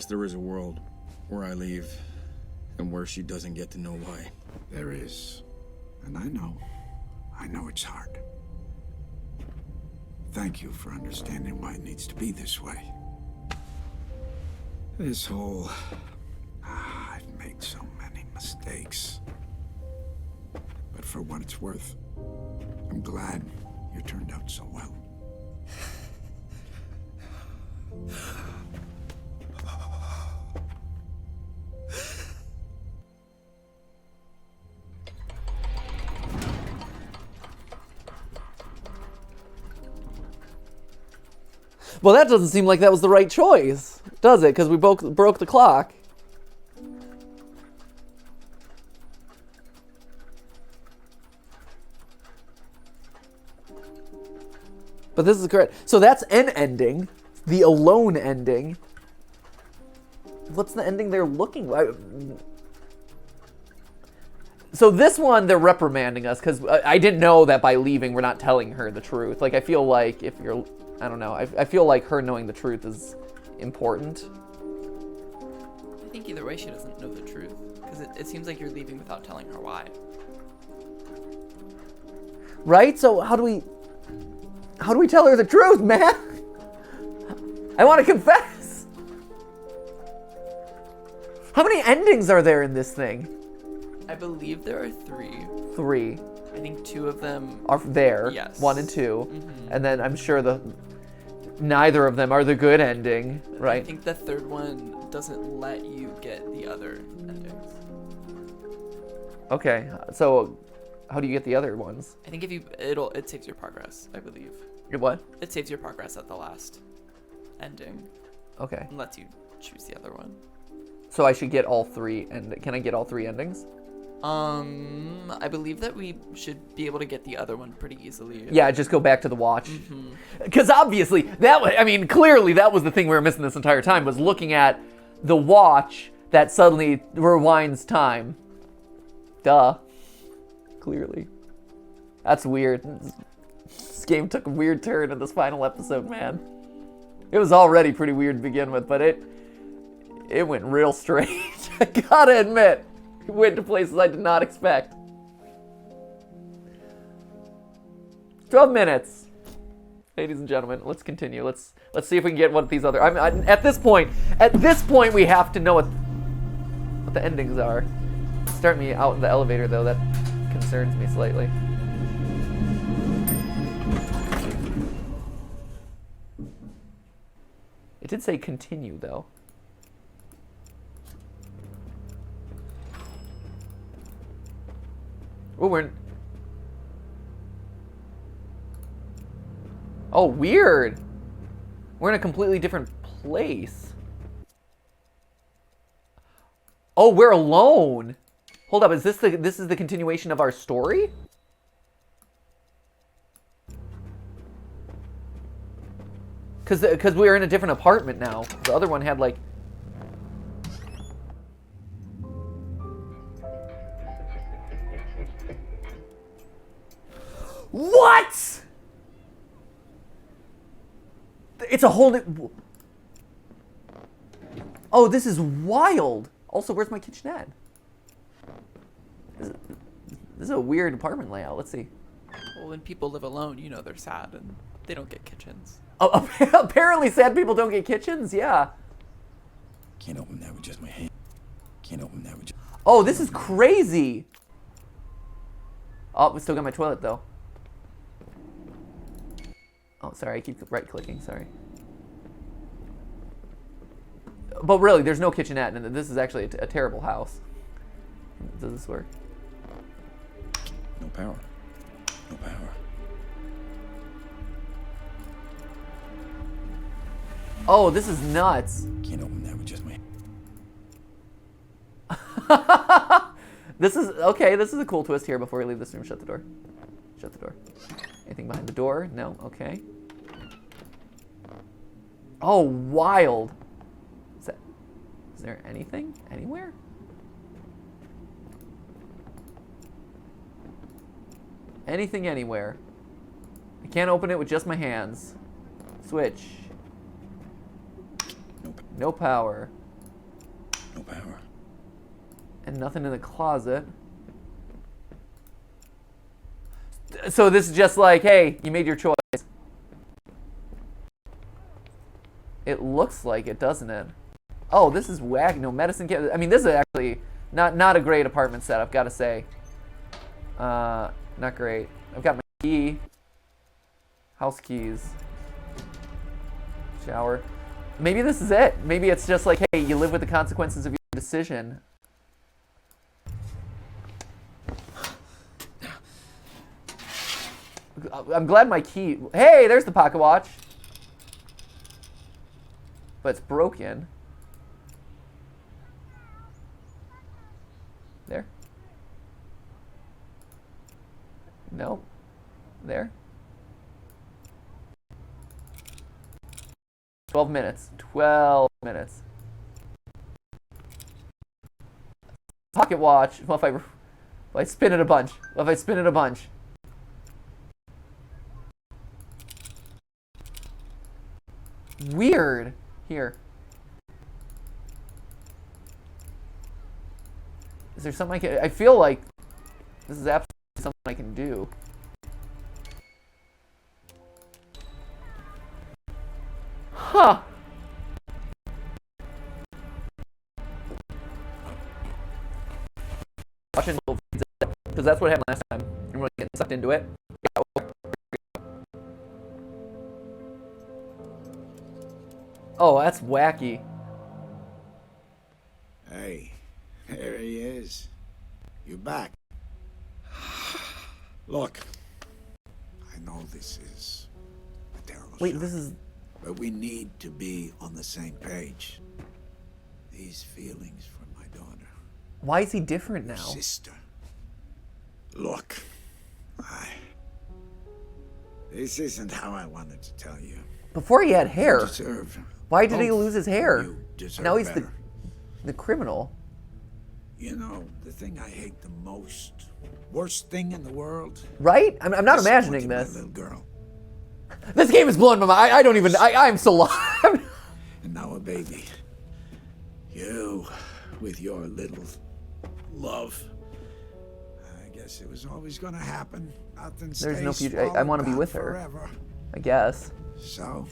there is a world where I leave and where she doesn't get to know why. There is. And I know it's hard. Thank you for understanding why it needs to be this way. This whole... I've made so many mistakes. But for what it's worth, I'm glad you turned out so well. Well, that doesn't seem like that was the right choice, does it? Because we broke the clock. But this is correct. So that's an ending. The alone ending. What's the ending they're looking like? So this one, they're reprimanding us because I didn't know that by leaving, we're not telling her the truth. Like, I feel like if you're... I don't know. I feel like her knowing the truth is important. I think either way she doesn't know the truth. Because it seems like you're leaving without telling her why. Right? So how do we tell her the truth, man? I want to confess. How many endings are there in this thing? I believe there are 3. 3. I think 2 of them are there. Yes. 1 and 2. Mm-hmm. And then I'm sure neither of them are the good ending, right? I think the third one doesn't let you get the other endings. Okay, so how do you get the other ones? I think if it saves your progress, I believe. What? It saves your progress at the last ending. Okay. And lets you choose the other one. So I should get all 3, and can I get all 3 endings? I believe that we should be able to get the other one pretty easily. Yeah, just go back to the watch. Because obviously, clearly that was the thing we were missing this entire time, was looking at the watch that suddenly rewinds time. Duh. Clearly. That's weird. This game took a weird turn in this final episode, man. It was already pretty weird to begin with, but it went real strange. I gotta admit. It went to places I did not expect. 12 minutes. Ladies and gentlemen, let's continue. Let's see if we can get what these other... at this point, we have to know what the endings are. Start me out in the elevator, though. That concerns me slightly. It did say continue, though. Oh, oh, weird. We're in a completely different place. Oh, we're alone. Hold up, this is the continuation of our story? Because we're in a different apartment now. The other one had like... What? It's a whole new... Oh, this is wild. Also, where's my kitchenette? This is a weird apartment layout. Let's see. Well, when people live alone, you know they're sad and they don't get kitchens. Oh, apparently sad people don't get kitchens? Yeah. Can't open that with just my hand. Can't open that with just... Oh, this is crazy. Oh, we still got my toilet though. Oh, sorry, I keep right-clicking, sorry. But really, there's no kitchenette, and this is actually a terrible house. Does this work? No power. No power. Oh, this is nuts. Can't open that with just my hand. This is, okay, this is a cool twist here before we leave this room. Shut the door. Shut the door. Anything behind the door? No, okay. Oh, wild. Is there anything? Anywhere? Anything anywhere. I can't open it with just my hands. Switch. Nope. No power. No power. And nothing in the closet. So this is just like, hey, you made your choice. It looks like it, doesn't it? Oh, this is whack. No medicine kit. I mean, this is actually not a great apartment setup, gotta say. Not great. I've got my key. House keys. Shower. Maybe this is it. Maybe it's just like, hey, you live with the consequences of your decision. I'm glad my key... Hey, there's the pocket watch. But it's broken. There. No. There. 12 minutes. 12 minutes. Pocket watch. What if I spin it a bunch? What if I spin it a bunch? Weird. Here. Is there something I can... I feel like this is absolutely something I can do. Huh. Watching because that's what happened last time. I'm really getting sucked into it. Oh, that's wacky. Hey, there he is. You back? Look, I know this is a terrible Wait, shot, this is... but we need to be on the same page. These feelings for my daughter. Why is he different now? Sister. Look, this isn't how I wanted to tell you. Before he had hair. You deserve Why did he both. lose his hair? You deserve Now he's better. the criminal. You know, the thing I hate the most, worst thing in the world. Right? I'm not imagining Disappointing my this. little girl. This game is blowing my mind. I don't even... I'm so lost. And now a baby. You, with your little love. I guess it was always going to happen. Nothing There's no stays future. I want to be swallowed with her. forever. I guess. So,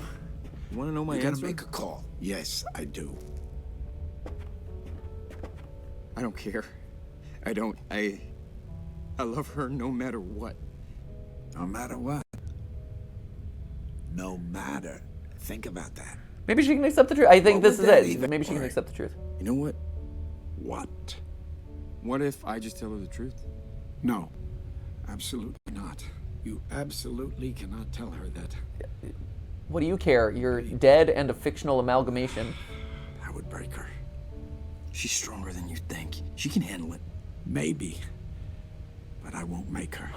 You want to know my you gotta answer? make a call. Yes, I do. I don't care. I don't. I love her no matter what. No matter what. No matter. Think about that. Maybe she can accept the truth. I think What this would is that it. even- Maybe she can Alright. accept the truth. You know what? What? What if I just tell her the truth? No. Absolutely not. You absolutely cannot tell her that. What do you care? You're dead and a fictional amalgamation. That would break her. She's stronger than you think. She can handle it. Maybe. But I won't make her.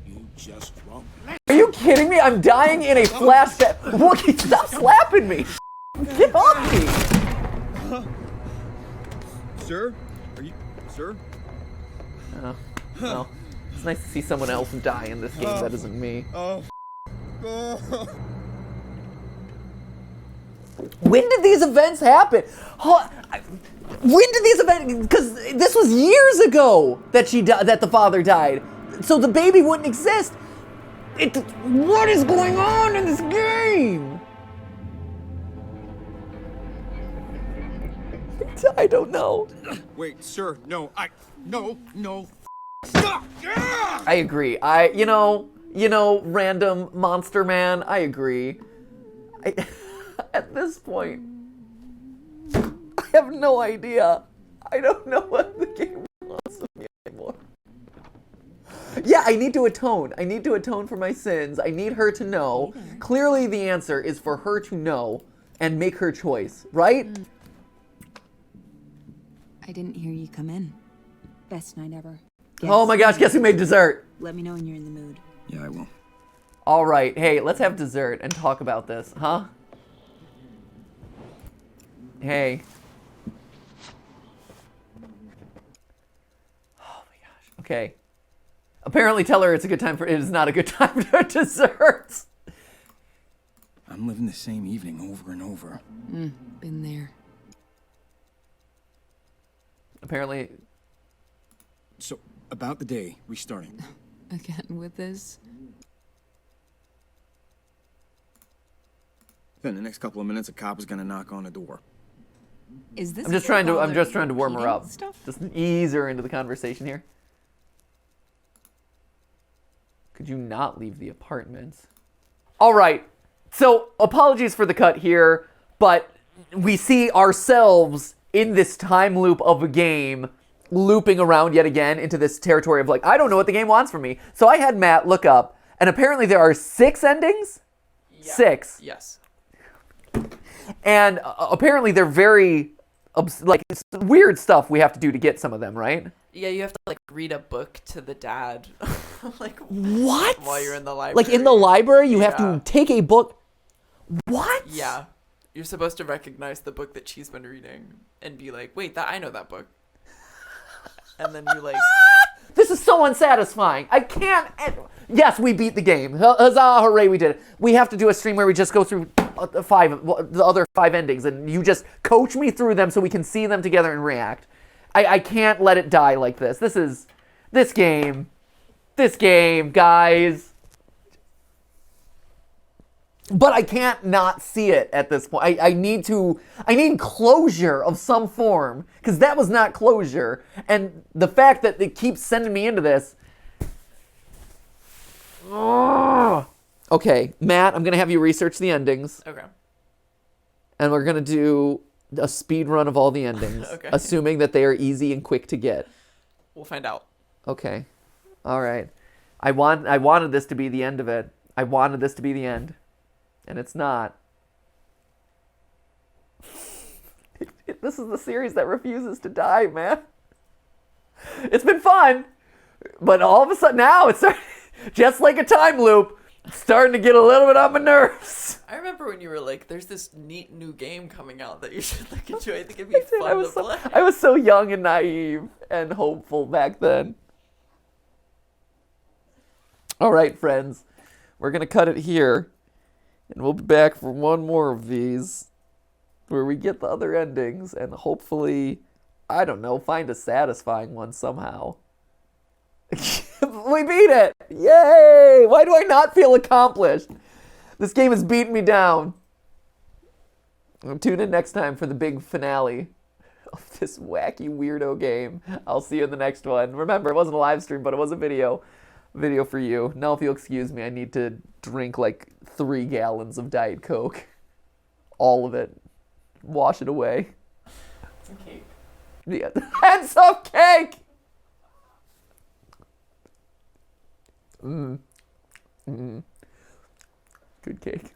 You just won't. Are you kidding me? I'm dying in a flashback. Wookie, stop slapping me. Get off me. Sir? Are you... Sir? Oh, well, it's nice to see someone else die in this game that isn't me. When did these events happen? When did these events? Because this was years ago that that the father died, so the baby wouldn't exist. What is going on in this game? I don't know. Wait, sir, no, no. I agree. You know, random monster man, I agree. At this point, I have no idea. I don't know what the game wants of me anymore. Yeah, I need to atone. I need to atone for my sins. I need her to know. Clearly the answer is for her to know and make her choice, right? I didn't hear you come in. Best night ever. Oh my gosh, guess who made dessert? Let me know when you're in the mood. Yeah, I will. All right, hey, let's have dessert and talk about this, huh? Hey. Oh my gosh. Okay. Apparently tell her it is not a good time for desserts. I'm living the same evening over and over. Been there. Apparently. So, about the day restarting. Again with this? Then the next couple of minutes, a cop is gonna knock on the door. Is this I'm just trying to warm her repeating up. stuff? Just ease her into the conversation here. Could you not leave the apartment? All right. So, apologies for the cut here, but we see ourselves in this time loop of a game looping around yet again into this territory of like, I don't know what the game wants from me. So I had Matt look up, and apparently there are 6 endings? Yeah. 6. Yes. And apparently they're very, it's weird stuff we have to do to get some of them, right? Yeah, you have to like read a book to the dad, like What? while you're in the library. Like in the library, you have Yeah. to take a book. What? Yeah, you're supposed to recognize the book that she's been reading and be like, wait, I know that book. And then you like, This is so unsatisfying. I can't. Yes, we beat the game. Huzzah, hooray, we did it. We have to do a stream where we just go through the other 5 endings, and you just coach me through them so we can see them together and react. I can't let it die like this. This game, guys. But I can't not see it at this point. I need closure of some form, because that was not closure. And the fact that it keeps sending me into this. Ugh. Okay, Matt, I'm going to have you research the endings. okay. And we're going to do a speed run of all the endings, Okay. assuming that they are easy and quick to get. We'll find out. Okay. All right. I wanted this to be the end of it. I wanted this to be the end. And it's not. This is the series that refuses to die, man. It's been fun, but all of a sudden now it's just like a time loop. It's starting to get a little bit on my nerves. I remember when you were like, there's this neat new game coming out that you should like enjoy. I think it'd be fun to play. I was so young and naive and hopeful back then. All right, friends. We're going to cut it here. And we'll be back for one more of these where we get the other endings and hopefully, I don't know, find a satisfying one somehow. We beat it! Yay! Why do I not feel accomplished? This game has beaten me down. Tune in next time for the big finale of this wacky weirdo game. I'll see you in the next one. Remember, it wasn't a live stream, but it was a video for you. Now, if you'll excuse me, I need to drink like 3 gallons of Diet Coke. All of it. Wash it away. Some cake. Yeah. And some cake! Good cake.